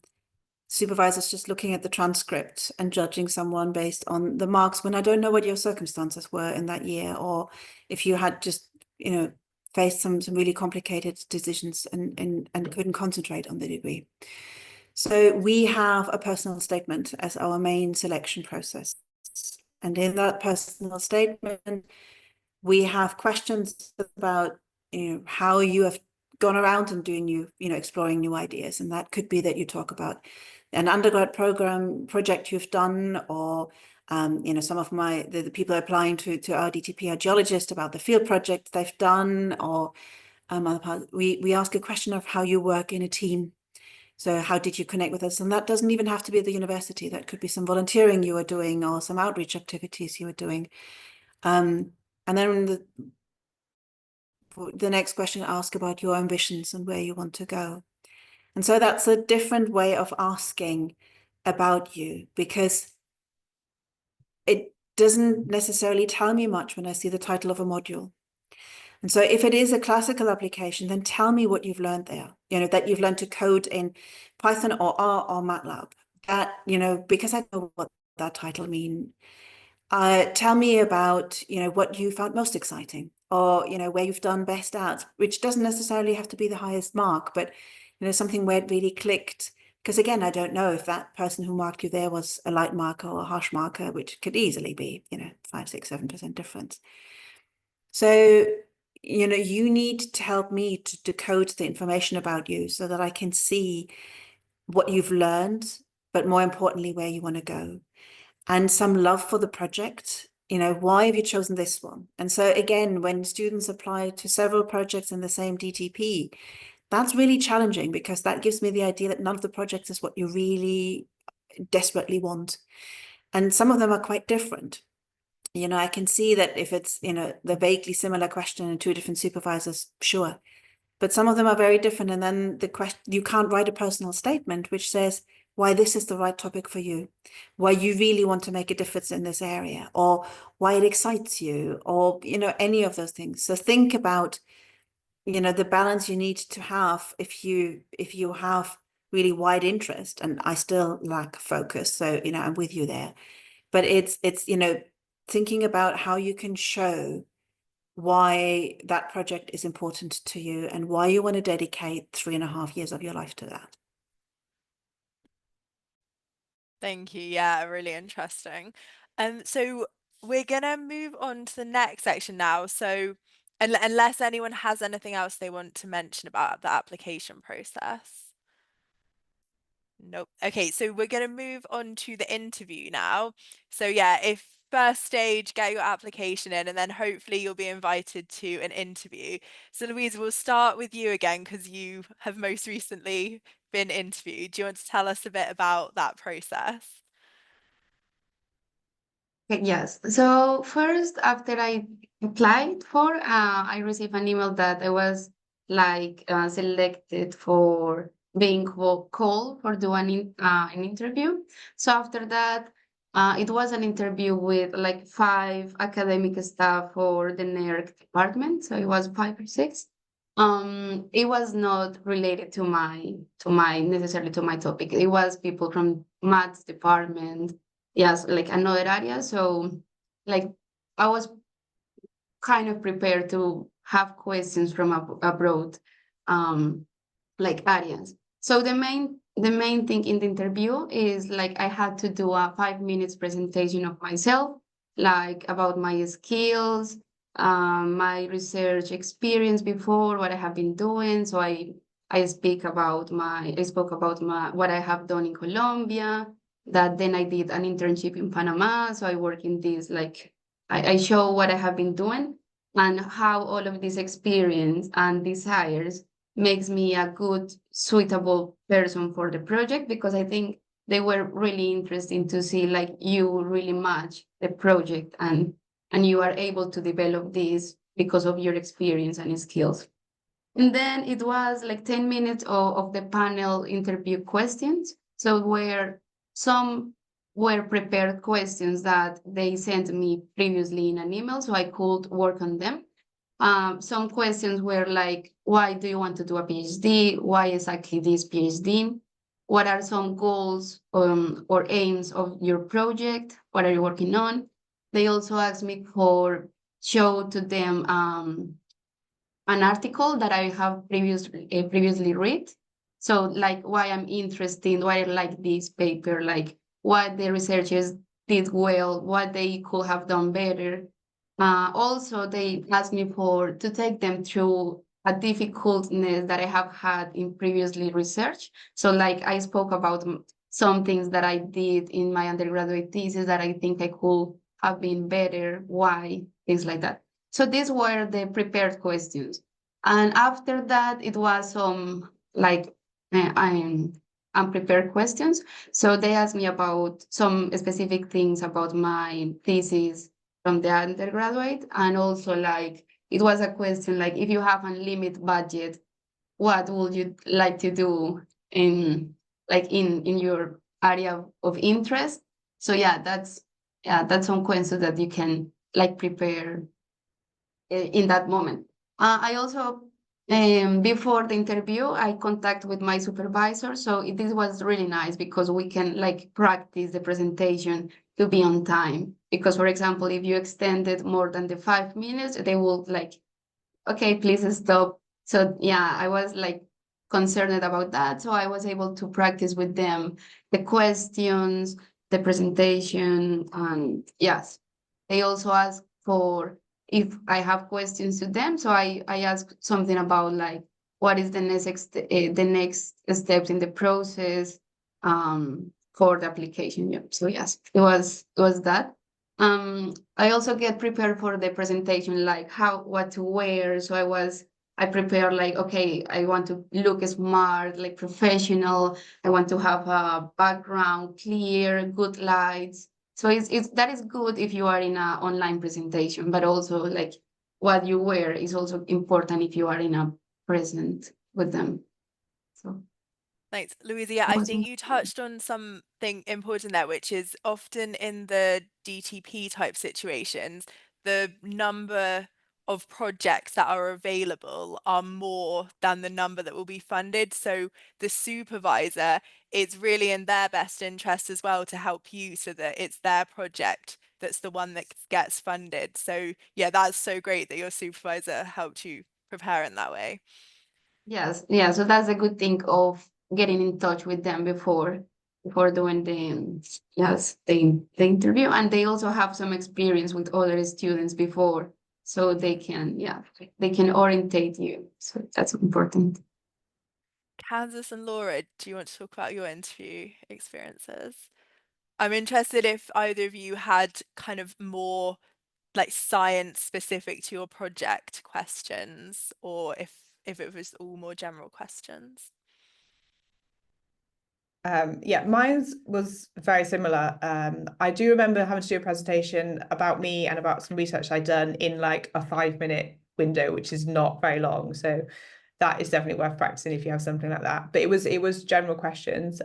supervisors just looking at the transcript and judging someone based on the marks when I don't know what your circumstances were in that year, or if you had just, you know, faced some really complicated decisions and couldn't concentrate on the degree. So we have a personal statement as our main selection process. And in that personal statement, we have questions about, you know, how you have gone around and doing exploring new ideas. And that could be that you talk about an undergrad program project you've done, or some of the people applying to our DTP are geologists, about the field projects they've done, or we ask a question of how you work in a team. So how did you connect with us? And that doesn't even have to be at the university. That could be some volunteering you were doing, or some outreach activities you were doing. And then the next question asks about your ambitions and where you want to go. And so that's a different way of asking about you, because it doesn't necessarily tell me much when I see the title of a module. And so if it is a classical application, then tell me what you've learned there, you know, that you've learned to code in Python or R or MATLAB, that, you know, because I know what that title means. Tell me about, you know, what you found most exciting, or, you know, where you've done best at, which doesn't necessarily have to be the highest mark, but, you know, something where it really clicked. Because again, I don't know if that person who marked you there was a light marker or a harsh marker, which could easily be, you know, 5, 6, 7% difference. So, you know, you need to help me to decode the information about you so that I can see what you've learned, but more importantly, where you want to go. And some love for the project. You know, why have you chosen this one? And so again, when students apply to several projects in the same DTP, that's really challenging, because that gives me the idea that none of the projects is what you really desperately want. And some of them are quite different. You know, I can see that if it's, you know, the vaguely similar question in 2 different supervisors, sure. But some of them are very different. And then the question, you can't write a personal statement which says why this is the right topic for you, why you really want to make a difference in this area, or why it excites you, or, you know, any of those things. So think about, you know, the balance you need to have if you have really wide interest, and I still lack focus. So, you know, I'm with you there. but it's thinking about how you can show why that project is important to you and why you want to dedicate 3.5 years of your life to that. Thank you. Yeah, really interesting. So we're gonna move on to the next section now. So unless anyone has anything else they want to mention about the application process. Nope. Okay, so we're going to move on to the interview now. So yeah, if first stage, get your application in, and then hopefully you'll be invited to an interview. So Louisa, we'll start with you again because you have most recently been interviewed. Do you want to tell us a bit about that process? Yes. So first, after I applied I received an email that I was selected for being called for doing an interview. So after that, it was an interview with like 5 academic staff for the NERC department. So it was 5 or 6. It was not related to my necessarily to my topic. It was people from maths department, yes, like another area. So like I was kind of prepared to have questions from abroad, like areas. So the main thing in the interview is like I had to do a 5 minutes presentation of myself, like about my skills, my research experience before, what I have been doing. So I spoke about what I have done in Colombia, that then I did an internship in Panama. So I work in this, like, I show what I have been doing and how all of this experience and desires makes me a good, suitable person for the project, because I think they were really interesting to see like you really match the project and you are able to develop this because of your experience and skills. And then it was like 10 minutes of the panel interview questions. So where some were prepared questions that they sent me previously in an email, so I could work on them. Some questions were like, why do you want to do a PhD? Why exactly this PhD? What are some goals or aims of your project? What are you working on? They also asked me for show to them an article that I have previously read. So like why I'm interested, why I like this paper, like what the researchers did well, what they could have done better. Also, they asked me to take them through a difficultness that I have had in previously research. So like I spoke about some things that I did in my undergraduate thesis that I think I could have been better, why, things like that. So these were the prepared questions. And after that, it was some like unprepared questions. So they asked me about some specific things about my thesis from the undergraduate. And also like, it was a question like, if you have unlimited budget, what would you like to do in your area of interest? So yeah, that's some questions that you can like prepare in that moment. I also, before the interview, I contact with my supervisor. So this was really nice because we can like practice the presentation to be on time. Because for example, if you extended more than the 5 minutes, they will like, okay, please stop. So yeah, I was like concerned about that. So I was able to practice with them the questions, the presentation, and yes, they also asked for if I have questions to them. So I asked something about like what is the next steps in the process for the application. Yeah. So yes, it was that. I also get prepared for the presentation, like what to wear. So I prepared like, okay, I want to look smart, like professional. I want to have a background clear, good lights. So that is good if you are in an online presentation, but also like what you wear is also important if you are in a present with them. So Thanks, Louisa. Yeah, that I was think you touched on something important there, which is often in the DTP type situations, the number of projects that are available are more than the number that will be funded. So the supervisor, it's really in their best interest as well to help you so that it's their project that's the one that gets funded. So yeah, that's so great that your supervisor helped you prepare in that way. Yes, yeah. So that's a good thing of getting in touch with them before doing the interview, and they also have some experience with other students before, so they can orientate you. So that's important. Kansas and Laura, do you want to talk about your interview experiences? I'm interested if either of you had kind of more like science specific to your project questions, or if it was all more general questions. Yeah, mine was very similar. I do remember having to do a presentation about me and about some research I'd done in like a 5-minute window, which is not very long. So that is definitely worth practicing if you have something like that. But it was general questions.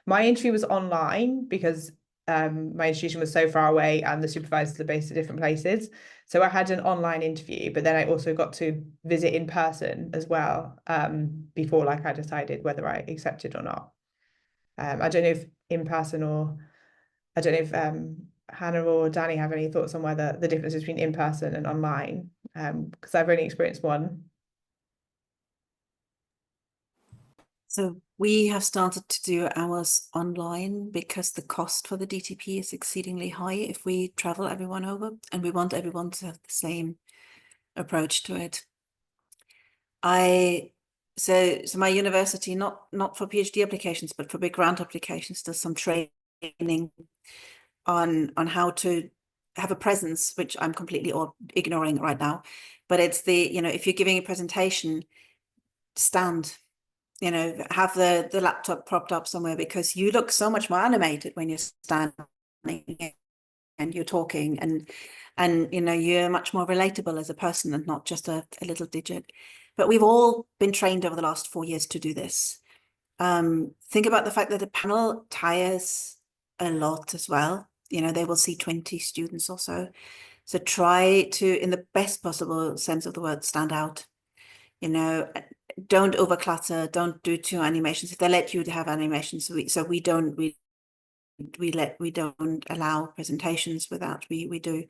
My interview was online because my institution was so far away and the supervisors are based at different places. So I had an online interview, but then I also got to visit in person as well, before like I decided whether I accepted or not. I don't know if in person or I don't know if Hannah or Danny have any thoughts on whether the difference between in person and online, because I've only experienced one. So we have started to do ours online because the cost for the DTP is exceedingly high if we travel everyone over, and we want everyone to have the same approach to it. So my university, not for PhD applications, but for big grant applications, does some training on how to have a presence, which I'm completely ignoring right now. But it's if you're giving a presentation, stand, have the laptop propped up somewhere, because you look so much more animated when you're standing and you're talking, and you're much more relatable as a person and not just a little digit. But we've all been trained over the last 4 years to do this. Think about the fact that a panel tires a lot as well. They will see 20 students or so. So try to, in the best possible sense of the word, stand out. Don't overclutter, don't do two animations. If they let you to have animations, we don't allow presentations without, we do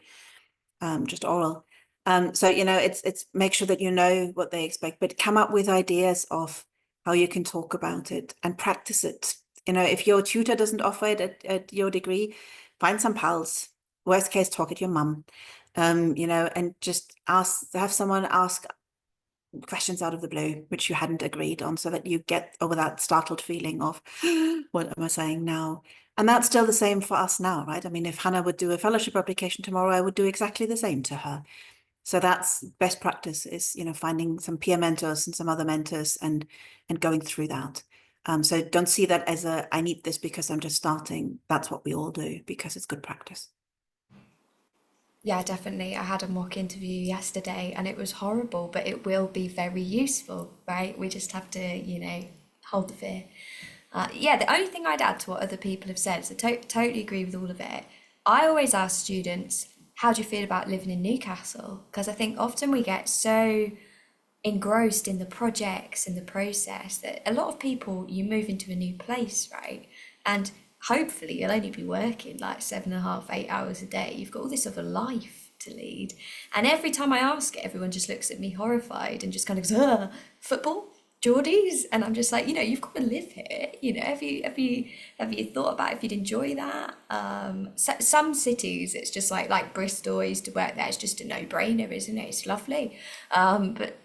just oral. So it's make sure that you know what they expect, but come up with ideas of how you can talk about it and practice it. If your tutor doesn't offer it at your degree, find some pals. Worst case, talk at your mum. And just have someone ask questions out of the blue, which you hadn't agreed on, so that you get over that startled feeling of, what am I saying now? And that's still the same for us now, right? I mean, if Hannah would do a fellowship application tomorrow, I would do exactly the same to her. So that's best practice, is, finding some peer mentors and some other mentors and going through that. So don't see that as I need this because I'm just starting. That's what we all do because it's good practice. Yeah, definitely. I had a mock interview yesterday and it was horrible, but it will be very useful, right? We just have to, hold the fear. Yeah, the only thing I'd add to what other people have said, so totally agree with all of it. I always ask students, how do you feel about living in Newcastle? Because I think often we get so engrossed in the projects and the process that a lot of people, you move into a new place, right? And hopefully you'll only be working like 7.5, 8 hours a day. You've got all this other life to lead. And every time I ask it, everyone just looks at me horrified and just kind of goes, football? Geordies? And I'm just like, you've got to live here. Have you thought about if you'd enjoy that? Some cities, it's just like Bristol, I used to work there. It's just a no-brainer, isn't it? It's lovely. But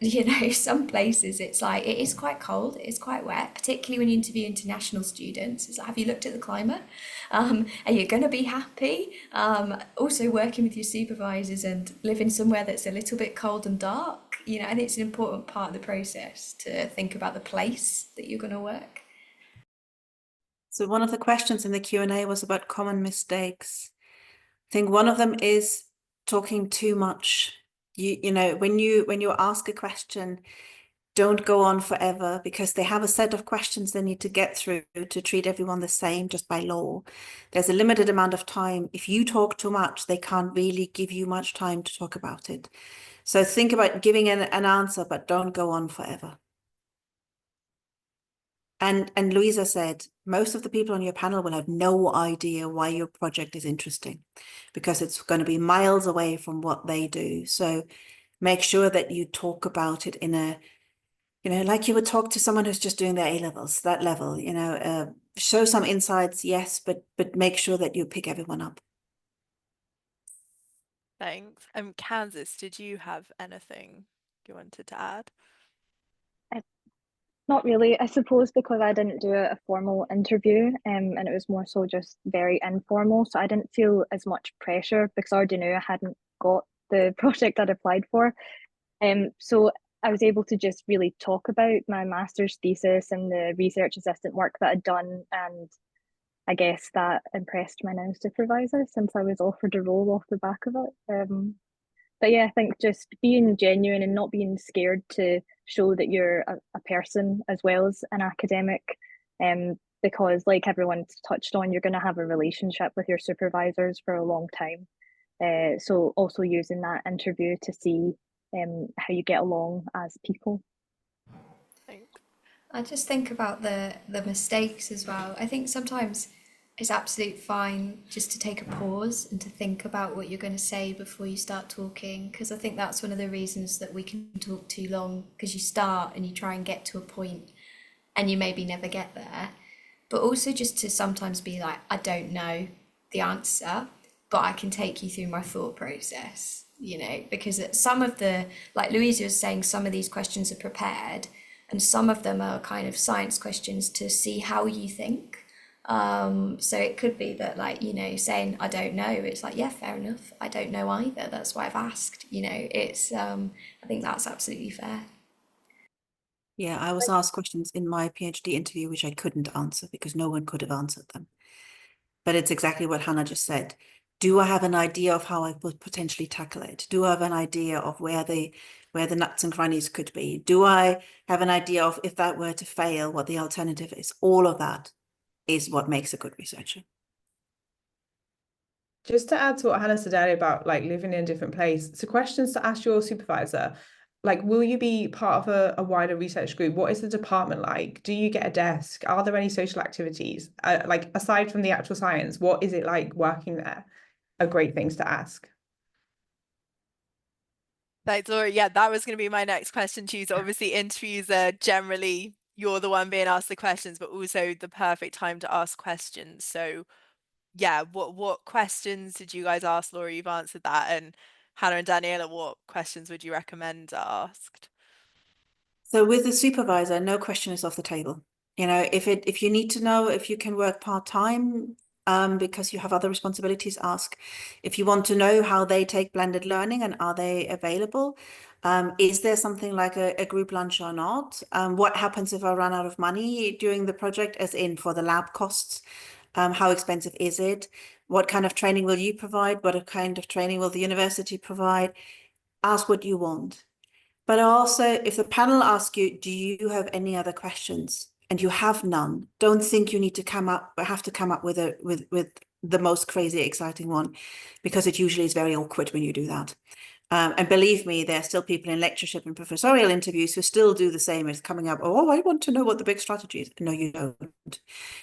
some places it's like it is quite cold. It is quite wet, particularly when you interview international students. It's like, have you looked at the climate? Are you going to be happy? Also working with your supervisors and living somewhere that's a little bit cold and dark. I think it's an important part of the process to think about the place that you're going to work. So one of the questions in the Q&A was about common mistakes. I think one of them is talking too much. When you ask a question, don't go on forever, because they have a set of questions they need to get through to treat everyone the same just by law. There's a limited amount of time. If you talk too much, they can't really give you much time to talk about it. So think about giving an answer, but don't go on forever. And Louisa said, most of the people on your panel will have no idea why your project is interesting, because it's going to be miles away from what they do. So make sure that you talk about it in a, like you would talk to someone who's just doing their A-levels, that level, show some insights, yes, but make sure that you pick everyone up. Thanks. Kansas, did you have anything you wanted to add? Not really, I suppose, because I didn't do a formal interview, and it was more so just very informal. So I didn't feel as much pressure because I already knew I hadn't got the project I'd applied for. So I was able to just really talk about my master's thesis and the research assistant work that I'd done, and I guess that impressed my now supervisor since I was offered a role off the back of it. But yeah, I think just being genuine and not being scared to show that you're a person as well as an academic, because like everyone's touched on, you're going to have a relationship with your supervisors for a long time. So also using that interview to see how you get along as people. Thanks. I just think about the mistakes as well. I think sometimes it's absolutely fine just to take a pause and to think about what you're going to say before you start talking, because I think that's one of the reasons that we can talk too long, because you start and you try and get to a point and you maybe never get there. But also just to sometimes be like, I don't know the answer, but I can take you through my thought process, because some of like Louisa was saying, some of these questions are prepared and some of them are kind of science questions to see how you think. So it could be that, like, saying I don't know, it's like, yeah, fair enough, I don't know either, that's why I've asked. It's I think that's absolutely fair. Yeah, I was asked questions in my PhD interview which I couldn't answer because no one could have answered them. But it's exactly what Hannah just said. Do I have an idea of how I would potentially tackle it? Do I have an idea of where the nuts and crannies could be? Do I have an idea of, if that were to fail, what the alternative is? All of that is what makes a good researcher. Just to add to what Hannah said earlier about like living in a different place, so questions to ask your supervisor, like, will you be part of a wider research group? What is the department like? Do you get a desk? Are there any social activities? Like, aside from the actual science, what is it like working there? Are great things to ask. Thanks, Laura. Yeah, that was going to be my next question to you. So obviously interviews are generally, you're the one being asked the questions, but also the perfect time to ask questions. So yeah, what questions did you guys ask? Laura, you've answered that. And Hannah and Daniela, what questions would you recommend are asked? So with the supervisor, no question is off the table. If you need to know if you can work part-time because you have other responsibilities, ask. If you want to know how they take blended learning and are they available, is there something like a group lunch or not? What happens if I run out of money during the project, as in for the lab costs? How expensive is it? What kind of training will you provide? What kind of training will the university provide? Ask what you want. But also, if the panel asks you, do you have any other questions? And you have none, don't think you need to have to come up with the most crazy, exciting one, because it usually is very awkward when you do that. And believe me, there are still people in lectureship and professorial interviews who still do the same as coming up, oh, I want to know what the big strategy is. No, you don't.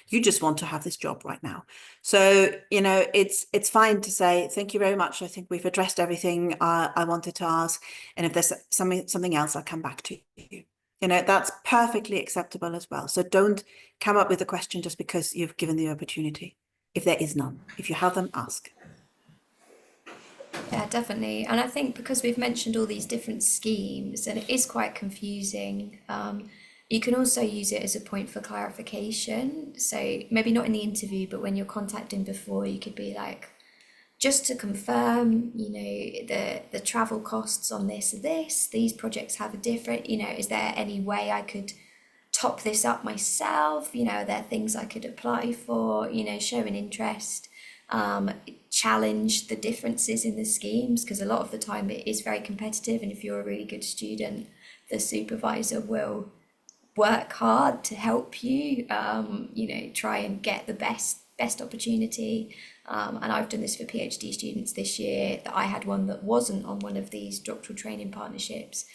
You just want to have this job right now. So, it's fine to say, thank you very much. I think we've addressed everything I wanted to ask. And if there's something else, I'll come back to you. That's perfectly acceptable as well. So don't come up with a question just because you've given the opportunity. If there is none, if you have them, ask. Yeah, definitely. And I think because we've mentioned all these different schemes and it is quite confusing, you can also use it as a point for clarification. So maybe not in the interview, but when you're contacting before, you could be like, just to confirm, the travel costs on these projects have a different, is there any way I could top this up myself? Are there things I could apply for? Show an interest. Challenge the differences in the schemes, because a lot of the time it is very competitive, and if you're a really good student, the supervisor will work hard to help you, you know, try and get the best opportunity. And I've done this for PhD students this year, that I had one that wasn't on one of these doctoral training partnerships,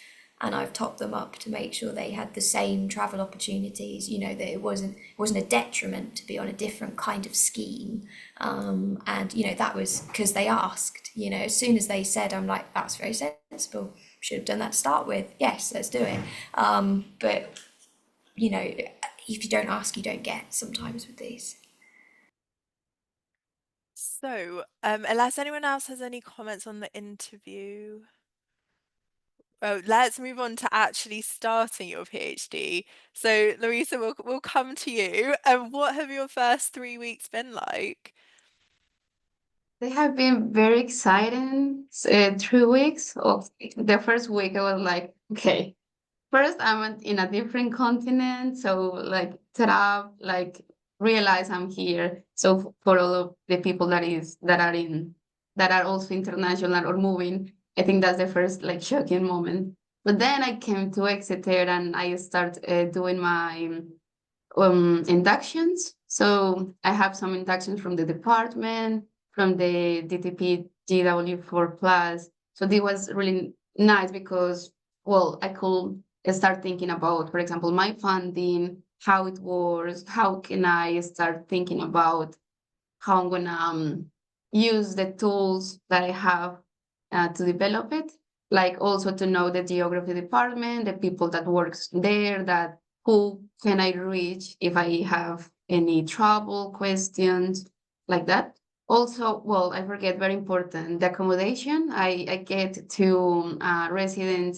and I've topped them up to make sure they had the same travel opportunities, you know, that it wasn't a detriment to be on a different kind of scheme. And you know, that was because they asked, you know, as soon as they said, I'm like, that's very sensible, should have done that to start with, yes, let's do it. But you know, if you don't ask, you don't get sometimes with these. So, unless anyone else has any comments on the interview, oh, let's move on to actually starting your PhD. So, Louisa, we'll come to you. What have your first 3 weeks been like? They have been very exciting. 3 weeks of the first week, I was like, okay, first I'm in a different continent, so like set up, like realize I'm here. So for all of the people that are also international or moving, I think that's the first like shocking moment. But then I came to Exeter and I start doing my inductions. So I have some inductions from the department, from the DTP GW4 Plus. So this was really nice because, well, I could start thinking about, for example, my funding, how it works, how can I start thinking about how I'm gonna use the tools that I have to develop it, like also to know the geography department, the people that works there, that who can I reach if I have any trouble, questions, like that. Also, well, I forget, very important, the accommodation. I get to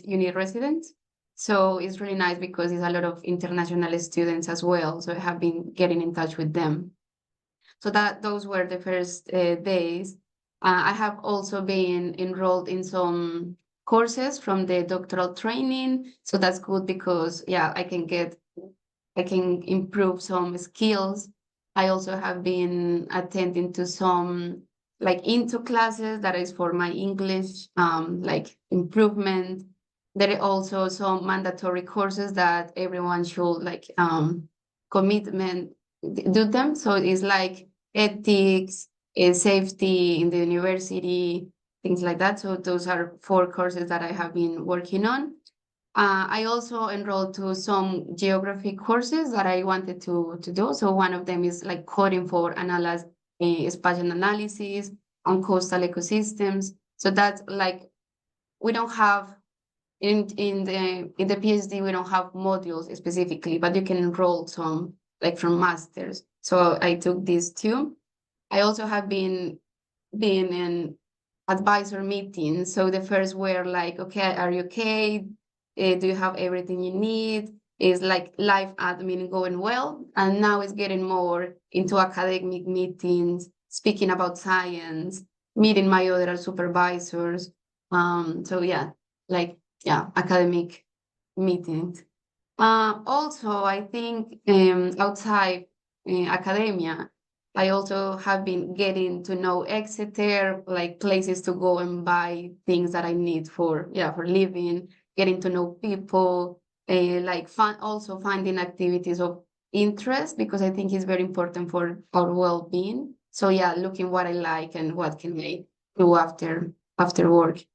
uni residents. So it's really nice because it's a lot of international students as well. So I have been getting in touch with them. So that those were the first days. I have also been enrolled in some courses from the doctoral training. So that's good because, yeah, I can improve some skills. I also have been attending to some like into classes that is for my English, like improvement. There are also some mandatory courses that everyone should like commitment do them. So it's like ethics, safety in the university, things like that. So those are 4 courses that I have been working on. I also enrolled to some geography courses that I wanted to do. So one of them is like coding for analyze spatial analysis on coastal ecosystems. So that's like we don't have in the PhD we don't have modules specifically, but you can enroll some like from masters. So I took these two. I also have been in advisor meetings. So the first were like, okay, are you okay? Do you have everything you need? Is like life admin going well? And now it's getting more into academic meetings, speaking about science, meeting my other supervisors. So yeah, like yeah, academic meetings. Also, I think outside academia, I also have been getting to know Exeter, like places to go and buy things that I need for for living, getting to know people, like also finding activities of interest because I think it's very important for our well-being. So yeah, looking what I like and what can I do after work.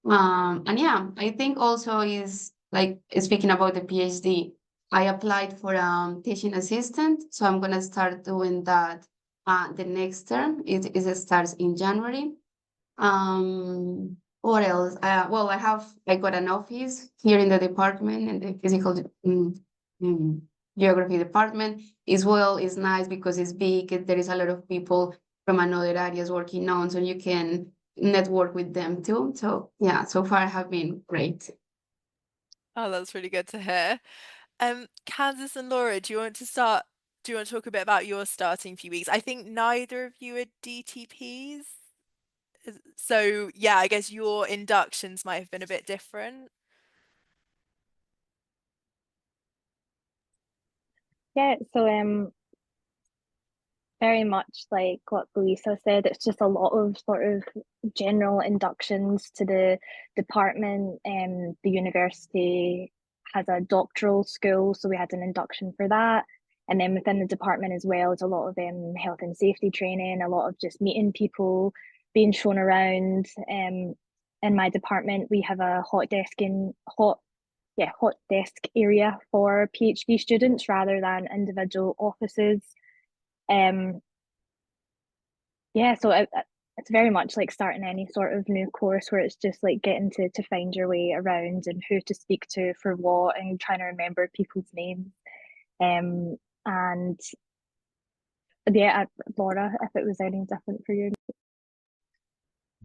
And yeah, I think also is like speaking about the PhD, I applied for teaching assistant, so I'm gonna start doing that the next term. It starts in January. What else? Well, I got an office here in the department in the physical mm, geography department. As well, it's nice because it's big. There is a lot of people from another areas working on, so you can network with them too. So yeah, so far have been great. Oh, that's really good to hear. Candice and Laura, do you want to start? Do you want to talk a bit about your starting few weeks? I think neither of you are DTPs. So yeah, I guess your inductions might have been a bit different. Yeah, so very much like what Louisa said, it's just a lot of sort of general inductions to the department and the university has a doctoral school, so we had an induction for that. And then within the department as well, it's a lot of health and safety training, a lot of just meeting people, being shown around. In my department, we have a hot desk area for PhD students rather than individual offices. So it's very much like starting any sort of new course where it's just like getting to find your way around and who to speak to for what and trying to remember people's names. And yeah, Laura, if it was any different for you.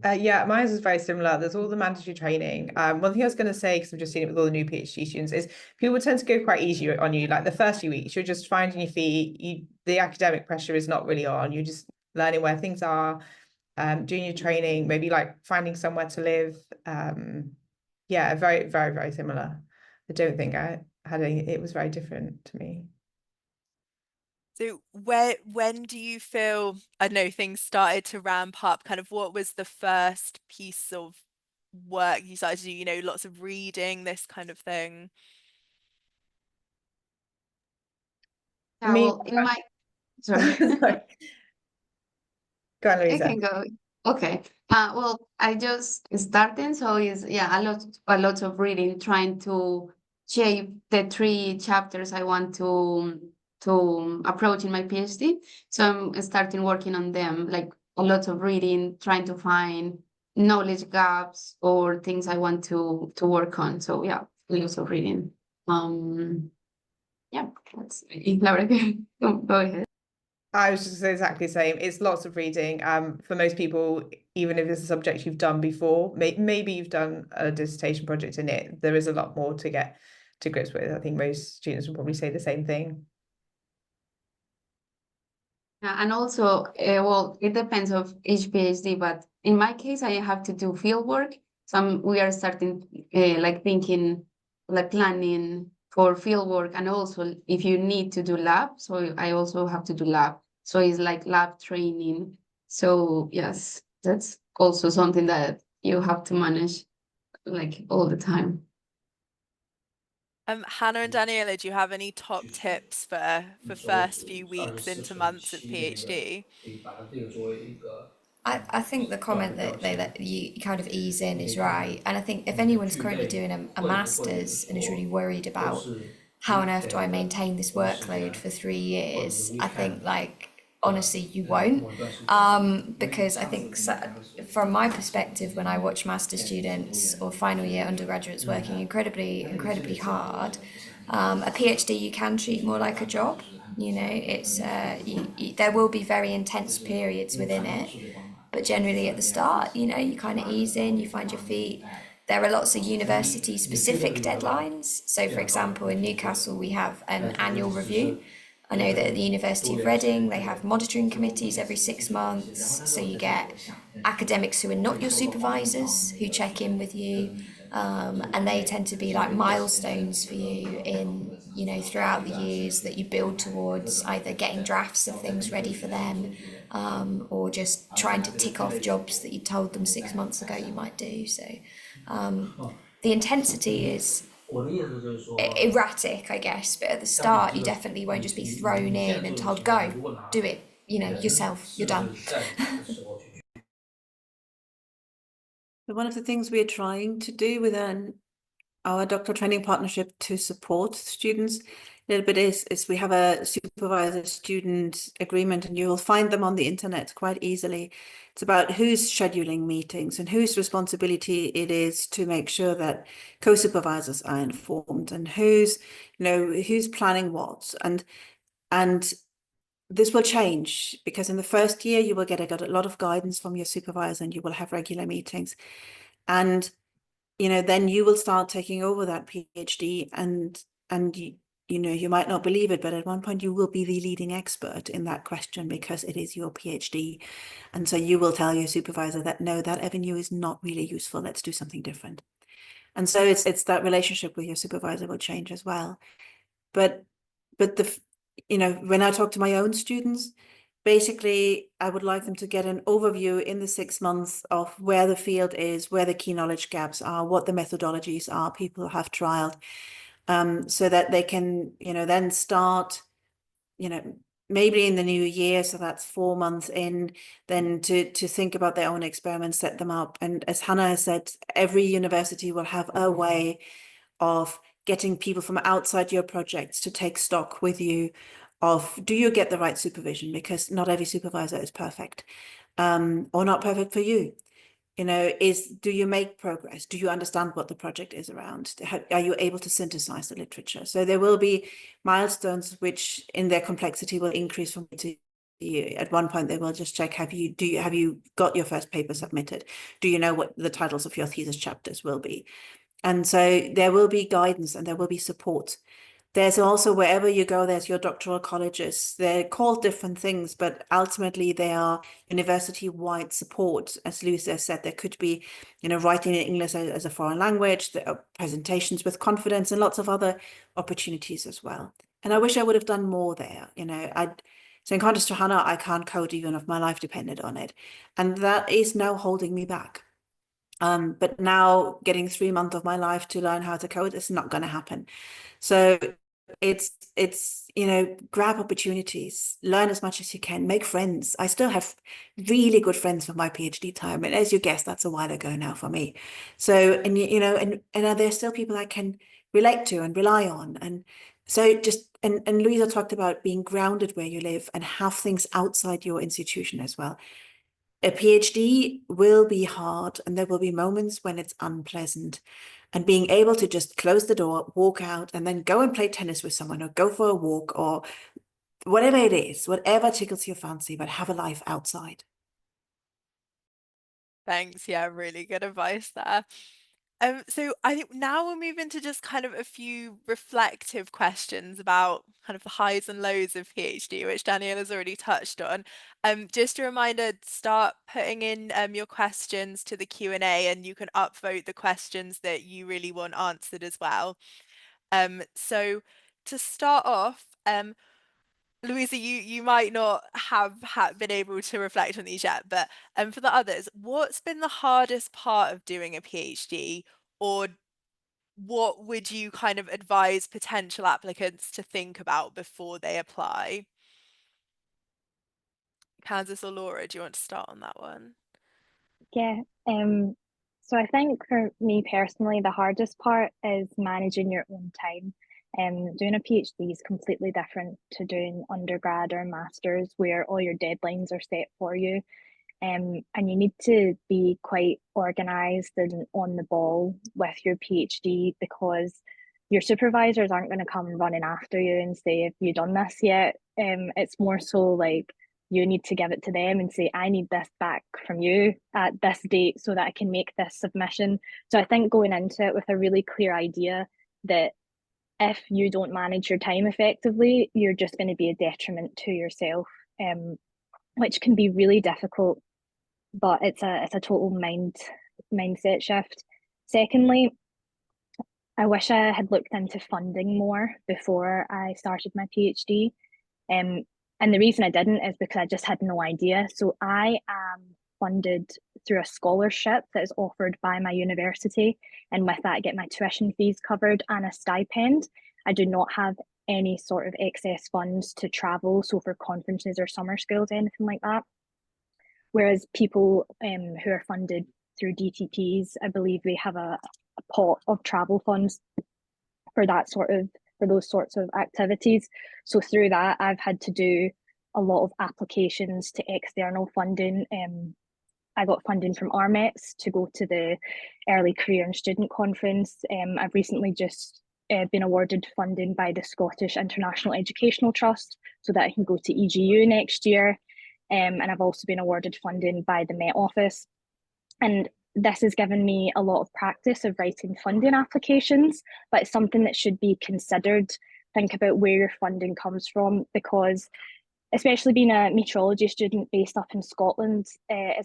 Yeah, mine is very similar. There's all the mandatory training. One thing I was going to say, because I've just seen it with all the new PhD students, is people tend to go quite easy on you. Like the first few weeks, you're just finding your feet. The academic pressure is not really on. You're just learning where things are, doing your training, maybe like finding somewhere to live. Yeah, very, very, very similar. I don't think I had any, it was very different to me. So when do you feel, I don't know, things started to ramp up? Kind of what was the first piece of work you started to do, you know, lots of reading, this kind of thing? Yeah, Me, well, in my sorry. sorry. Go on, I Louisa. can go. Okay. Well, I just started, so it's a lot of reading, trying to shape the 3 chapters I want to approach in my PhD. So I'm starting working on them, like a lot of reading, trying to find knowledge gaps or things I want to work on. So yeah, lots of reading. Yeah, that's Laura. Go ahead. I was just exactly the same. It's lots of reading. For most people, even if it's a subject you've done before, maybe you've done a dissertation project in it, there is a lot more to get to grips with. I think most students will probably say the same thing. Yeah, and also, well, it depends of each PhD, but in my case, I have to do field work. So we are starting like thinking, like planning for field work, and also if you need to do lab, so I also have to do lab. So it's like lab training. So yes, that's also something that you have to manage like all the time. Hannah and Daniela, do you have any top tips for first few weeks into months of PhD? I think the comment that you kind of ease in is right. And I think if anyone's currently doing a master's and is really worried about how on earth do I maintain this workload for 3 years, I think like honestly you won't. Because I think from my perspective, when I watch master students or final year undergraduates working incredibly hard, a PhD you can treat more like a job. You know, it's there will be very intense periods within it, but generally at the start, you know, you kind of ease in, you find your feet. There are lots of university specific deadlines. So, for example, in Newcastle, we have an annual review. I know that at the University of Reading, they have monitoring committees every 6 months. So you get academics who are not your supervisors who check in with you. And they tend to be like milestones for you in, you know, throughout the years that you build towards either getting drafts of things ready for them, or just trying to tick off jobs that you told them 6 months ago you might do. So the intensity is erratic, I guess, but at the start you definitely won't just be thrown in and told, go, do it, you know, yourself, you're done. One of the things we're trying to do within our doctoral training partnership to support students a little bit is we have a supervisor student agreement, and you will find them on the internet quite easily. It's about who's scheduling meetings and whose responsibility it is to make sure that co-supervisors are informed, and who's planning what, and this will change because in the first year you will get a lot of guidance from your supervisor, and you will have regular meetings, and then you will start taking over that PhD, and you might not believe it, but at one point you will be the leading expert in that question because it is your PhD. And so you will tell your supervisor that, no, that avenue is not really useful. Let's do something different. And so it's that relationship with your supervisor will change as well. But when I talk to my own students, basically, I would like them to get an overview in the 6 months of where the field is, where the key knowledge gaps are, what the methodologies are people have trialed. so that they can, then start, maybe in the new year, so that's 4 months in, then to think about their own experiments, set them up. And as Hannah has said, every university will have a way of getting people from outside your projects to take stock with you of, do you get the right supervision? Because not every supervisor is perfect, or not perfect for you. Do you make progress? Do you understand what the project is around? Are you able to synthesize the literature? So there will be milestones which in their complexity will increase from to year. At one point, they will just check, have you got your first paper submitted? Do you know what the titles of your thesis chapters will be? And so there will be guidance and there will be support. There's also, wherever you go, there's your doctoral colleges. They're called different things, but ultimately they are university-wide support. As Luisa said, there could be, writing in English as a foreign language, there are presentations with confidence, and lots of other opportunities as well. And I wish I would have done more there. So in contrast to Hannah, I can't code even if my life depended on it. And that is now holding me back. But now getting 3 months of my life to learn how to code is not going to happen. So it's grab opportunities, learn as much as you can, make friends. I still have really good friends from my PhD time, and as you guessed, that's a while ago now for me. So, and are there still people I can relate to and rely on? And so and Louisa talked about being grounded where you live and have things outside your institution as well. A PhD will be hard, and there will be moments when it's unpleasant. And being able to just close the door, walk out, and then go and play tennis with someone, or go for a walk, or whatever it is, whatever tickles your fancy, but have a life outside. Thanks. Yeah, really good advice there. So I think now we'll move into just kind of a few reflective questions about kind of the highs and lows of PhD, which Danielle has already touched on. Just a reminder, start putting in your questions to the Q&A, and you can upvote the questions that you really want answered as well. So to start off, Louisa, you might not have been able to reflect on these yet, but for the others, what's been the hardest part of doing a PhD, or what would you kind of advise potential applicants to think about before they apply? Kansas or Laura, do you want to start on that one? Yeah, so I think for me personally, the hardest part is managing your own time. Doing a PhD is completely different to doing undergrad or masters, where all your deadlines are set for you. And you need to be quite organised and on the ball with your PhD, because your supervisors aren't going to come running after you and say, have you done this yet? It's more so like you need to give it to them and say, I need this back from you at this date so that I can make this submission. So I think going into it with a really clear idea that if you don't manage your time effectively, you're just going to be a detriment to yourself, which can be really difficult, but it's a total mindset shift. Secondly, I wish I had looked into funding more before I started my PhD. And the reason I didn't is because I just had no idea. So I am funded through a scholarship that is offered by my university. And with that, I get my tuition fees covered and a stipend. I do not have any sort of excess funds to travel, so for conferences or summer schools, anything like that. Whereas people who are funded through DTPs, I believe they have a pot of travel funds for those sorts of activities. So through that, I've had to do a lot of applications to external funding. I got funding from RMETS to go to the Early Career and Student Conference. I've recently just been awarded funding by the Scottish International Educational Trust so that I can go to EGU next year. And I've also been awarded funding by the Met Office. And this has given me a lot of practice of writing funding applications, but it's something that should be considered. Think about where your funding comes from, because especially being a meteorology student based up in Scotland, I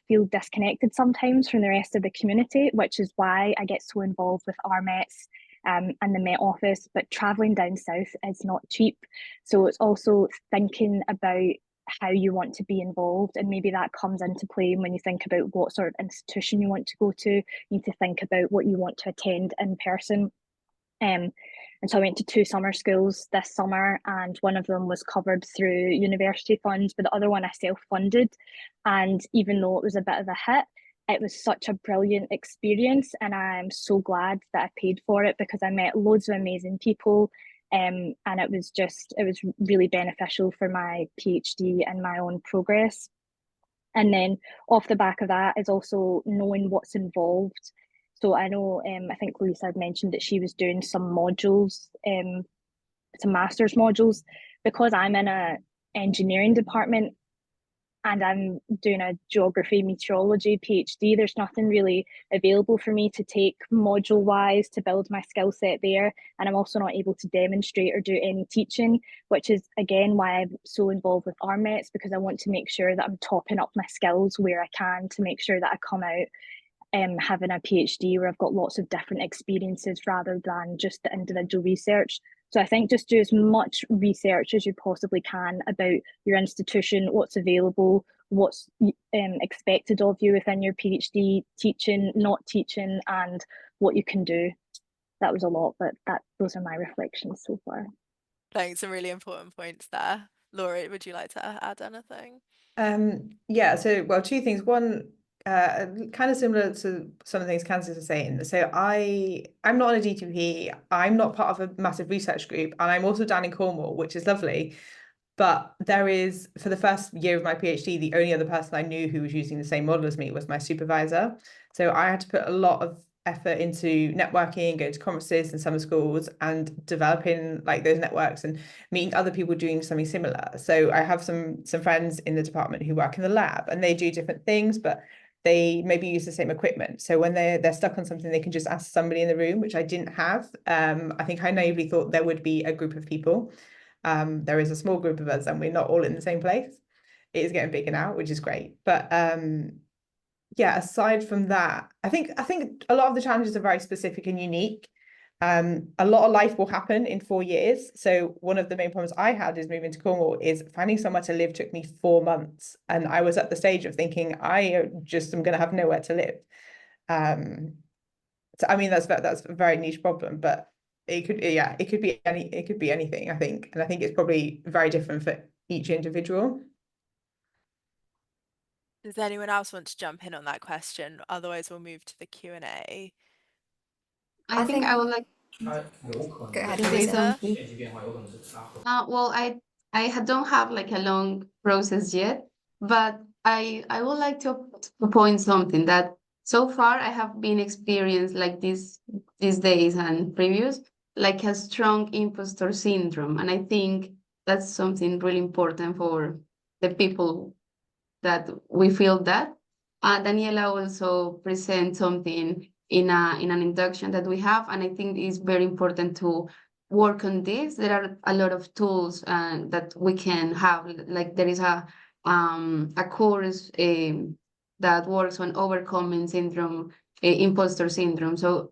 feel disconnected sometimes from the rest of the community, which is why I get so involved with RMETS and the Met Office. But travelling down south is not cheap. So it's also thinking about how you want to be involved, and maybe that comes into play when you think about what sort of institution you want to go to. You need to think about what you want to attend in person. And so I went to 2 summer schools this summer, and one of them was covered through university funds, but the other one I self-funded. And even though it was a bit of a hit, it was such a brilliant experience, and I'm so glad that I paid for it because I met loads of amazing people. And it was really beneficial for my PhD and my own progress. And then off the back of that is also knowing what's involved. So I know, I think Louisa had mentioned that she was doing some modules, some master's modules. Because I'm in a engineering department and I'm doing a geography meteorology PhD, there's nothing really available for me to take module wise to build my skill set there. And I'm also not able to demonstrate or do any teaching, which is again why I'm so involved with RMETs, because I want to make sure that I'm topping up my skills where I can to make sure that I come out having a PhD where I've got lots of different experiences rather than just the individual research. So I think just do as much research as you possibly can about your institution, what's available, what's expected of you within your PhD, teaching, not teaching, and what you can do. That was a lot, but those are my reflections so far. Thanks, some really important points there. Laura, would you like to add anything? Yeah, so well, two things. One, kind of similar to some of the things Kansas was saying. So I'm not on a DTP, I'm not part of a massive research group, and I'm also down in Cornwall, which is lovely. But there is, for the first year of my PhD, the only other person I knew who was using the same model as me was my supervisor. So I had to put a lot of effort into networking, going to conferences and summer schools and developing like those networks and meeting other people doing something similar. So I have some friends in the department who work in the lab and they do different things, but they maybe use the same equipment. So when they're stuck on something, they can just ask somebody in the room, which I didn't have. I think I naively thought there would be a group of people. There is a small group of us and we're not all in the same place. It is getting bigger now, which is great. But yeah, aside from that, I think a lot of the challenges are very specific and unique. A lot of life will happen in 4 years. So one of the main problems I had is moving to Cornwall is finding somewhere to live took me 4 months. And I was at the stage of thinking, I just am going to have nowhere to live. So I mean, that's a very niche problem, but it could be anything, I think. And I think it's probably very different for each individual. Does anyone else want to jump in on that question? Otherwise, we'll move to the Q&A. I think I would like Go ahead, to say Louisa. something. Well, I don't have like a long process yet, but I would like to point something that so far I have been experienced like these days and previous, like a strong imposter syndrome. And I think that's something really important for the people that we feel that. Daniela also present something in an induction that we have, and I think it's very important to work on this. There are a lot of tools that we can have. Like there is a course that works on overcoming syndrome, imposter syndrome. So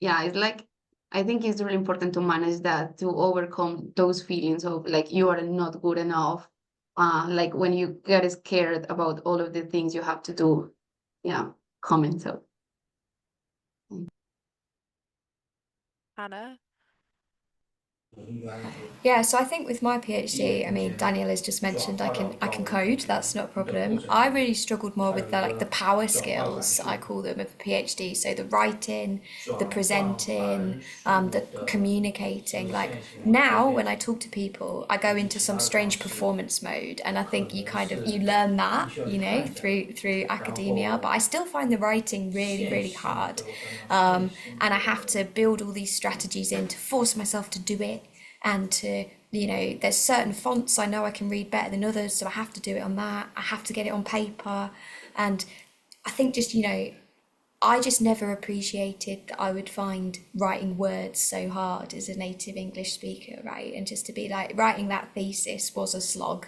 yeah, it's like I think it's really important to manage that, to overcome those feelings of like you are not good enough. Like when you get scared about all of the things you have to do, comment. So Hannah? Yeah, so I think with my PhD, I mean, Daniel has just mentioned I can code. That's not a problem. I really struggled more with the power skills, I call them, of the PhD. So the writing, the presenting, the communicating. Like now, when I talk to people, I go into some strange performance mode, and I think you learn that through academia. But I still find the writing really really hard, and I have to build all these strategies in to force myself to do it. And to, there's certain fonts I know I can read better than others, so I have to do it on that. I have to get it on paper. And I think I just never appreciated that I would find writing words so hard as a native English speaker, right? And just to be like, writing that thesis was a slog.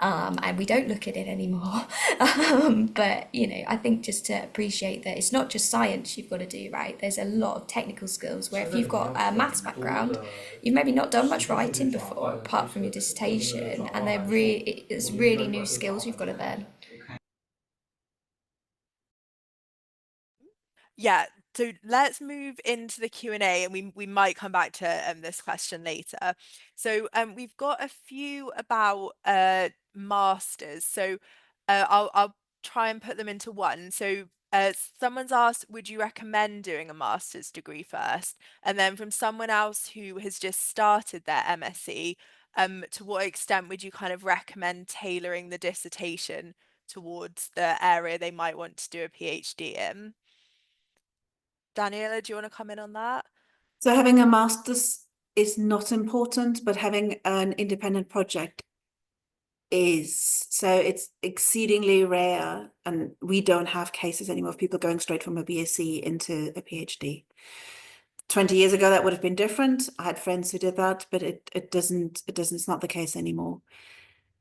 And we don't look at it anymore. But, I think just to appreciate that it's not just science you've got to do, right? There's a lot of technical skills where if you've got a maths background, you've maybe not done much writing before, apart from your dissertation, and it's really new skills you've got to learn. Yeah, So let's move into the Q&A, and we might come back to this question later. So we've got a few about masters. So I'll try and put them into one. So someone's asked, would you recommend doing a master's degree first? And then from someone else who has just started their MSc, to what extent would you kind of recommend tailoring the dissertation towards the area they might want to do a PhD in? Daniela, do you want to comment on that? So having a master's is not important, but having an independent project is. So it's exceedingly rare, and we don't have cases anymore of people going straight from a BSc into a PhD. 20 years ago, that would have been different. I had friends who did that, but it's not the case anymore.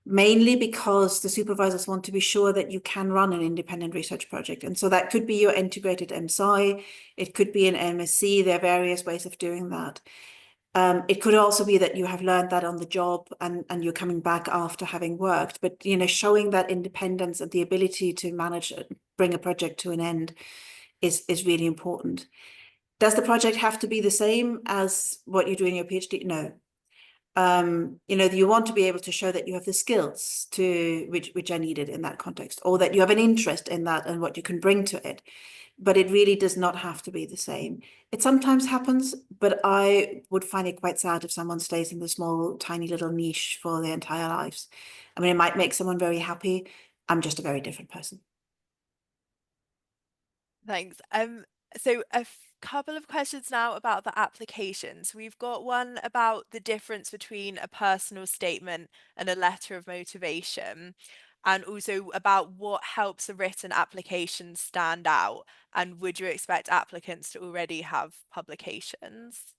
Mainly because the supervisors want to be sure that you can run an independent research project. And so that could be your integrated MSci, it could be an MSc, there are various ways of doing that. It could also be that you have learned that on the job and you're coming back after having worked, but showing that independence and the ability to manage, bring a project to an end is really important. Does the project have to be the same as what you do in your PhD? No. You want to be able to show that you have the skills which are needed in that context, or that you have an interest in that and what you can bring to it. But it really does not have to be the same. It sometimes happens, but I would find it quite sad if someone stays in the small, tiny little niche for their entire lives. I mean, it might make someone very happy. I'm just a very different person. Thanks. So a couple of questions now about the applications. We've got one about the difference between a personal statement and a letter of motivation, and also about what helps a written application stand out, and would you expect applicants to already have publications?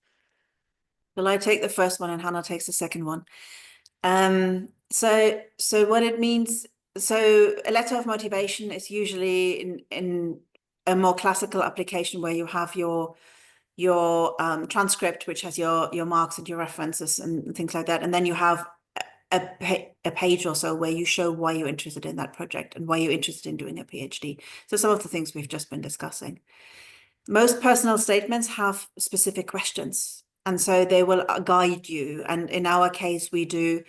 Well, I take the first one and Hannah takes the second one. So what it means, so a letter of motivation is usually in a more classical application where you have your transcript, which has your marks and your references and things like that, and then you have a page or so where you show why you're interested in that project and why you're interested in doing a PhD. So some of the things we've just been discussing. Most personal statements have specific questions, and so they will guide you. And in our case, we do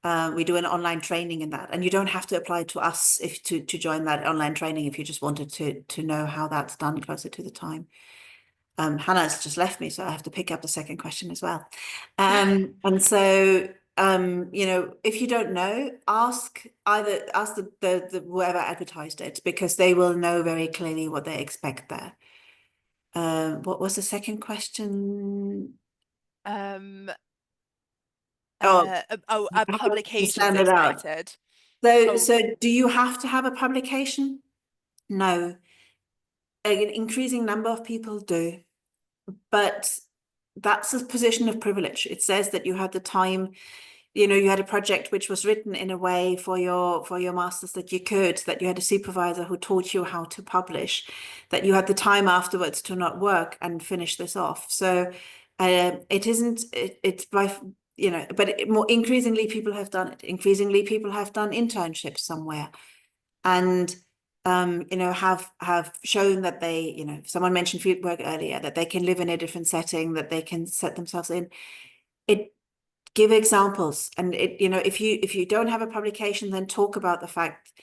an online training in that, and you don't have to apply to us to join that online training if you just wanted to know how that's done closer to the time. Hannah's just left me, so I have to pick up the second question as well. And so if you don't know, ask the whoever advertised it, because they will know very clearly what they expect there. What was the second question? A publications expected. So do you have to have a publication? No. An increasing number of people do, but that's a position of privilege. It says that you had the time, you had a project which was written in a way for your master's that you had a supervisor who taught you how to publish, that you had the time afterwards to not work and finish this off. So it's by, but more increasingly people have done it. Increasingly people have done internships somewhere, and have shown that they, someone mentioned field work earlier, that they can live in a different setting, that they can set themselves in. Give examples, and if you don't have a publication, then talk about the fact,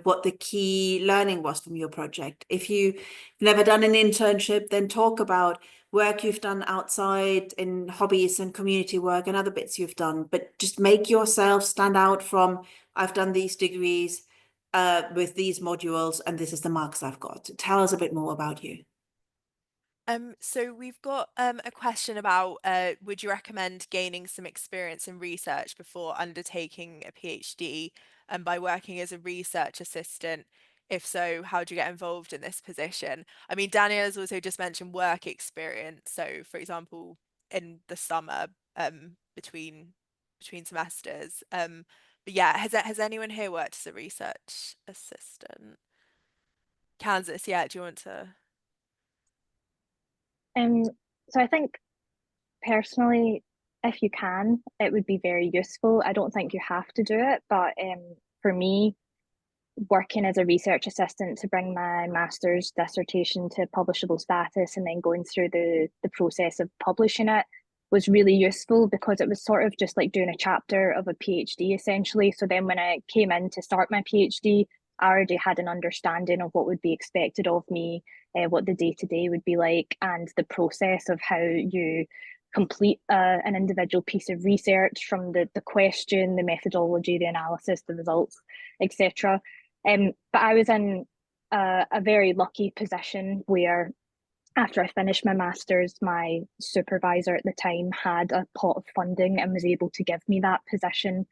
what the key learning was from your project. If you've never done an internship, then talk about work you've done outside in hobbies and community work and other bits you've done, but just make yourself stand out from, I've done these degrees with these modules, and this is the marks I've got. Tell us a bit more about you. So we've got a question about would you recommend gaining some experience in research before undertaking a PhD, and by working as a research assistant? If so, how do you get involved in this position? I mean, Daniel has also just mentioned work experience. So, for example, in the summer between semesters. But yeah, has anyone here worked as a research assistant? Kansas, yeah, do you want to? So I think personally, if you can, it would be very useful. I don't think you have to do it, but for me, working as a research assistant to bring my master's dissertation to publishable status, and then going through the process of publishing it was really useful, because it was sort of just like doing a chapter of a PhD essentially. So then when I came in to start my PhD, I already had an understanding of what would be expected of me, what the day-to-day would be like, and the process of how you complete an individual piece of research, from the question, the methodology, the analysis, the results, etc. But I was in a very lucky position where, after I finished my master's, my supervisor at the time had a pot of funding and was able to give me that position.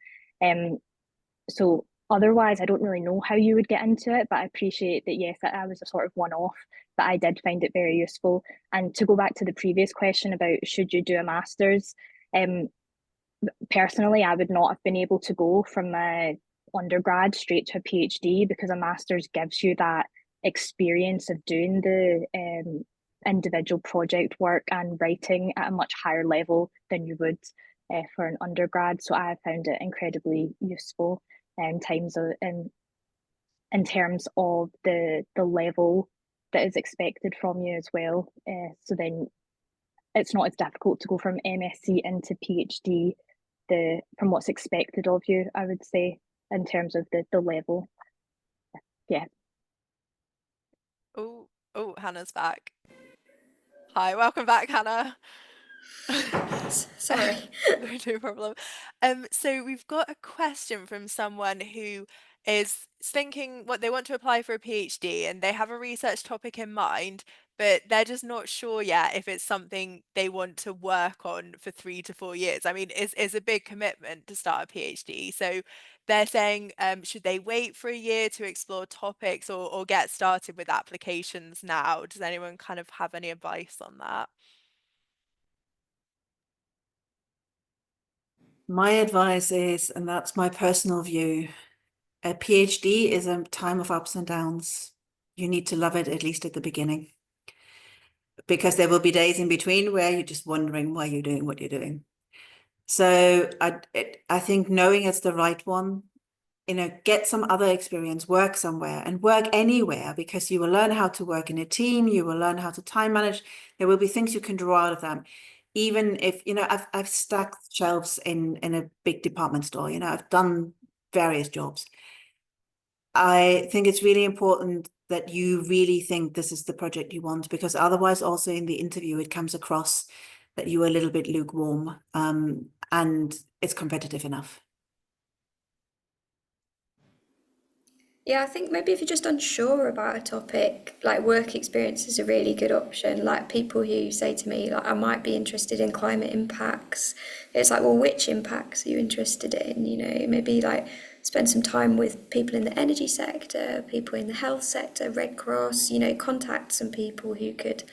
So otherwise, I don't really know how you would get into it, but I appreciate that, yes, I was a sort of one-off, but I did find it very useful. And to go back to the previous question about should you do a master's, personally, I would not have been able to go from my undergrad straight to a PhD, because a master's gives you that experience of doing the individual project work and writing at a much higher level than you would for an undergrad. So I found it incredibly useful in terms of the level that is expected from you as well. So then it's not as difficult to go from MSc into PhD from what's expected of you, I would say, in terms of the level. Yeah. Oh, Hannah's back. Hi, welcome back, Hannah. Sorry. No problem. So we've got a question from someone who is thinking what they want to apply for a PhD, and they have a research topic in mind, but they're just not sure yet if it's something they want to work on for 3 to 4 years. I mean, it's a big commitment to start a PhD. So they're saying, should they wait for a year to explore topics, or get started with applications now? Does anyone kind of have any advice on that? My advice is, and that's my personal view, a PhD is a time of ups and downs. You need to love it, at least at the beginning, because there will be days in between where you're just wondering why you're doing what you're doing. So I think knowing it's the right one, get some other experience, work somewhere, and work anywhere, because you will learn how to work in a team, you will learn how to time manage. There will be things you can draw out of them. Even if, I've stacked shelves in a big department store, I've done various jobs. I think it's really important that you really think this is the project you want, because otherwise also in the interview, it comes across that you are a little bit lukewarm, and it's competitive enough. Yeah, I think maybe if you're just unsure about a topic, like work experience is a really good option. Like people who say to me, like, I might be interested in climate impacts. It's like, well, which impacts are you interested in? Maybe like spend some time with people in the energy sector, people in the health sector, Red Cross, contact some people who could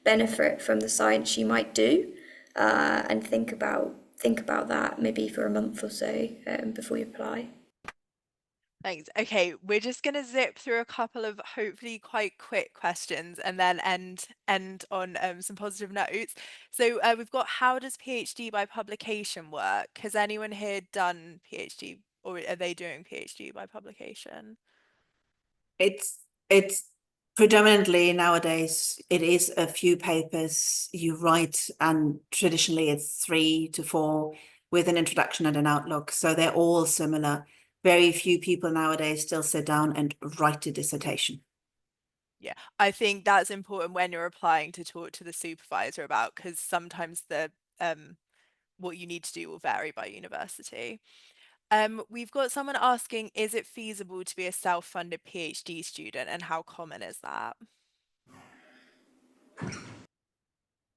benefit from the science you might do, and think about that maybe for a month or so before you apply. Thanks. Okay, we're just going to zip through a couple of hopefully quite quick questions, and then end on some positive notes. So we've got, how does PhD by publication work? Has anyone here done PhD, or are they doing PhD by publication? It's predominantly nowadays, it is a few papers you write, and traditionally it's 3 to 4 with an introduction and an outlook. So they're all similar. Very few people nowadays still sit down and write a dissertation. Yeah, I think that's important when you're applying to talk to the supervisor about, because sometimes the what you need to do will vary by university. We've got someone asking, is it feasible to be a self-funded PhD student, and how common is that?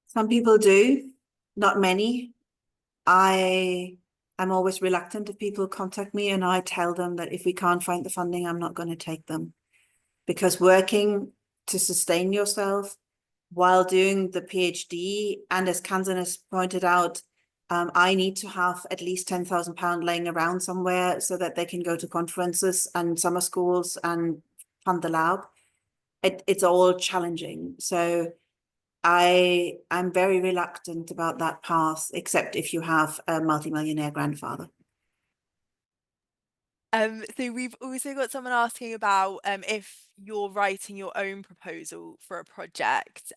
Some people do, not many. I'm always reluctant if people contact me, and I tell them that if we can't find the funding, I'm not going to take them, because working to sustain yourself while doing the PhD, and as Kansan has pointed out, I need to have at least £10,000 laying around somewhere so that they can go to conferences and summer schools and fund the lab. It's all challenging. So I'm very reluctant about that path, except if you have a multimillionaire grandfather. So we've also got someone asking about if you're writing your own proposal for a project.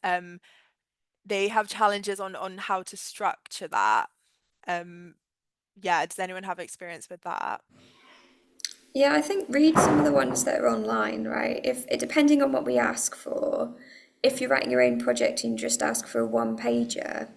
They have challenges on how to structure that. Yeah, does anyone have experience with that? Yeah, I think read some of the ones that are online, right? If it depending on what we ask for, if you're writing your own project and you just ask for a one pager,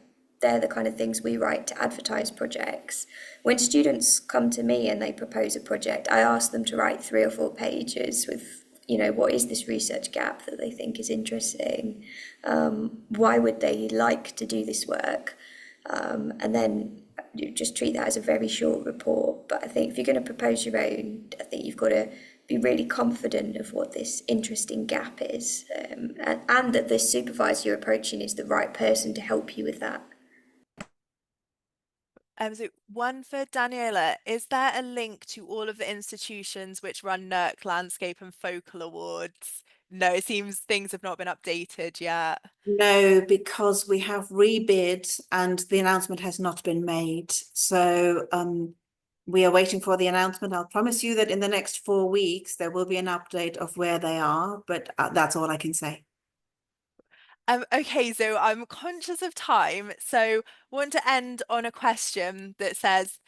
they're the kind of things we write to advertise projects. When students come to me and they propose a project, I ask them to write 3 or 4 pages with, what is this research gap that they think is interesting? Why would they like to do this work? And then you just treat that as a very short report. But I think if you're going to propose your own, I think you've got to be really confident of what this interesting gap is, and that the supervisor you're approaching is the right person to help you with that. So one for Daniela, is there a link to all of the institutions which run NERC Landscape and Focal Awards? No, it seems things have not been updated yet. No, because we have rebid and the announcement has not been made. So we are waiting for the announcement. I'll promise you that in the next 4 weeks, there will be an update of where they are, but that's all I can say. Okay, so I'm conscious of time, so want to end on a question that says,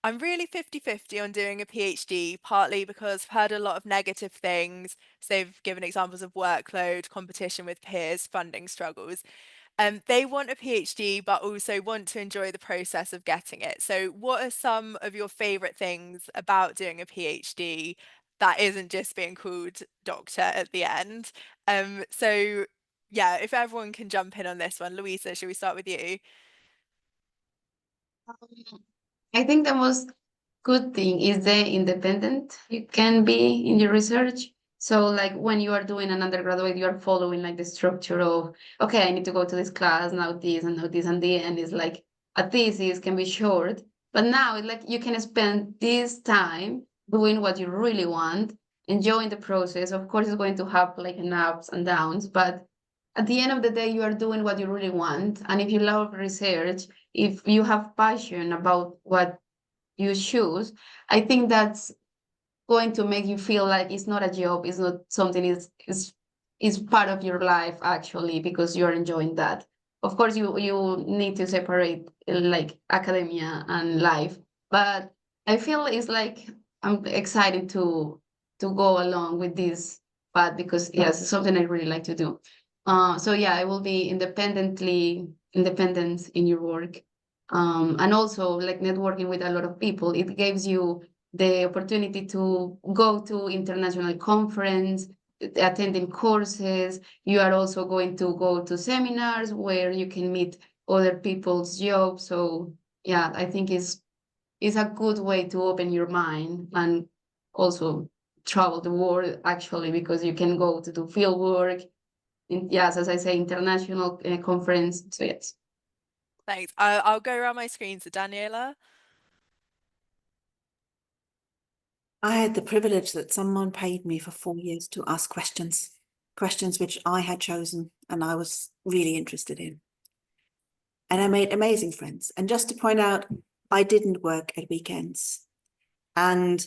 I'm really 50-50 on doing a PhD, partly because I've heard a lot of negative things. So they've given examples of workload, competition with peers, funding struggles. They want a PhD, but also want to enjoy the process of getting it. So what are some of your favourite things about doing a PhD that isn't just being called doctor at the end? So yeah, if everyone can jump in on this one. Louisa, should we start with you? I think the most good thing is the independent you can be in your research. So like when you are doing an undergraduate, you are following like the structure of, okay, I need to go to this class, now this and now this and the and it's like a thesis can be short, but now it's like you can spend this time doing what you really want, enjoying the process. Of course, it's going to have like an ups and downs, but at the end of the day, you are doing what you really want. And if you love research, if you have passion about what you choose, I think that's going to make you feel like it's not a job, it's not something is part of your life actually because you're enjoying that. Of course, you need to separate like academia and life, but I feel it's like I'm excited to go along with this path because yes, it's something I really like to do. So yeah, I will be independent in your work. And also like networking with a lot of people, it gives you the opportunity to go to international conference, attending courses. You are also going to go to seminars where you can meet other people's jobs. So yeah, I think it's a good way to open your mind and also travel the world actually because you can go to do field work in, yes, as I say, international conference. So yes. Thanks. I'll go around my screen. So Daniela? I had the privilege that someone paid me for 4 years to ask questions which I had chosen and I was really interested in. And I made amazing friends. And just to point out, I didn't work at weekends. And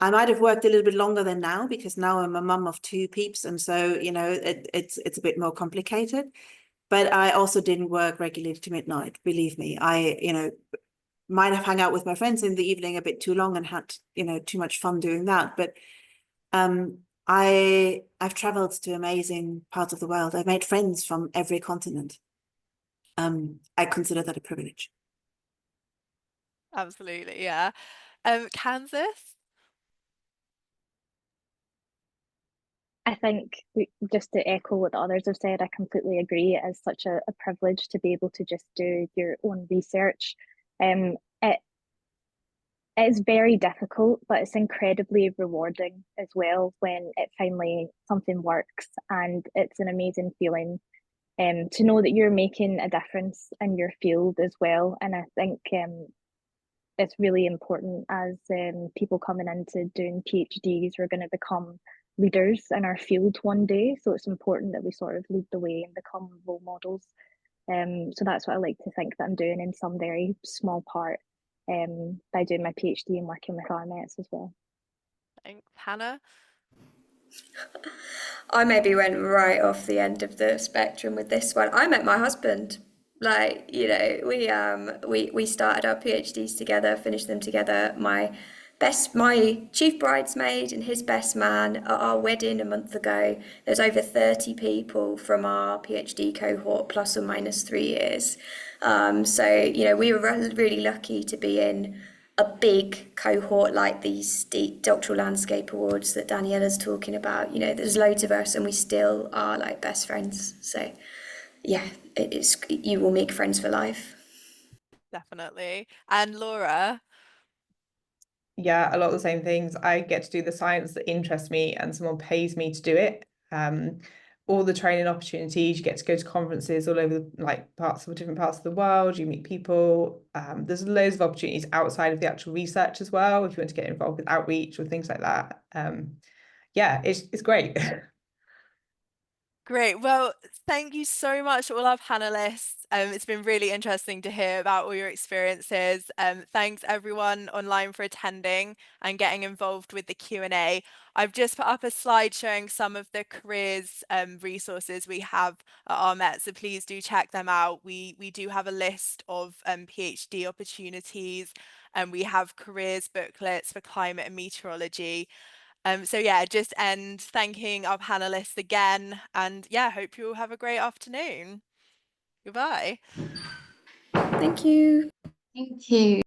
I might have worked a little bit longer than now because now I'm a mum of 2 peeps. And so, it's a bit more complicated. But I also didn't work regularly to midnight. Believe me, I might have hung out with my friends in the evening a bit too long and had, too much fun doing that. But I've traveled to amazing parts of the world. I've made friends from every continent. I consider that a privilege. Absolutely, yeah. Kansas? I think just to echo what the others have said, I completely agree. It is such a privilege to be able to just do your own research. It is very difficult, but it's incredibly rewarding as well when it finally something works, and it's an amazing feeling to know that you're making a difference in your field as well. And I think it's really important as people coming into doing PhDs, we're going to become leaders in our field one day. So it's important that we sort of lead the way and become role models. So that's what I like to think that I'm doing in some very small part by doing my PhD and working with RMS as well. Thanks, Hannah. I maybe went right off the end of the spectrum with this one. I met my husband. Like, you know, we started our PhDs together, finished them together. My chief bridesmaid and his best man at our wedding a month ago. There's over 30 people from our PhD cohort, plus or minus 3 years. So, you know, we were really lucky to be in a big cohort like these doctoral landscape awards that Daniela's talking about. You know, there's loads of us and we still are like best friends. So yeah, you will make friends for life. Definitely. And Laura? Yeah, a lot of the same things. I get to do the science that interests me and someone pays me to do it. All the training opportunities, you get to go to conferences all over different parts of the world, you meet people. There's loads of opportunities outside of the actual research as well, if you want to get involved with outreach or things like that. Yeah, it's great. Great. Well, thank you so much to all our panelists. It's been really interesting to hear about all your experiences. Thanks everyone online for attending and getting involved with the Q&A. I've just put up a slide showing some of the careers resources we have at our Met, so please do check them out. We do have a list of PhD opportunities, and we have careers booklets for climate and meteorology. So yeah, just end thanking our panelists again, and yeah, hope you all have a great afternoon. Goodbye. Thank you. Thank you.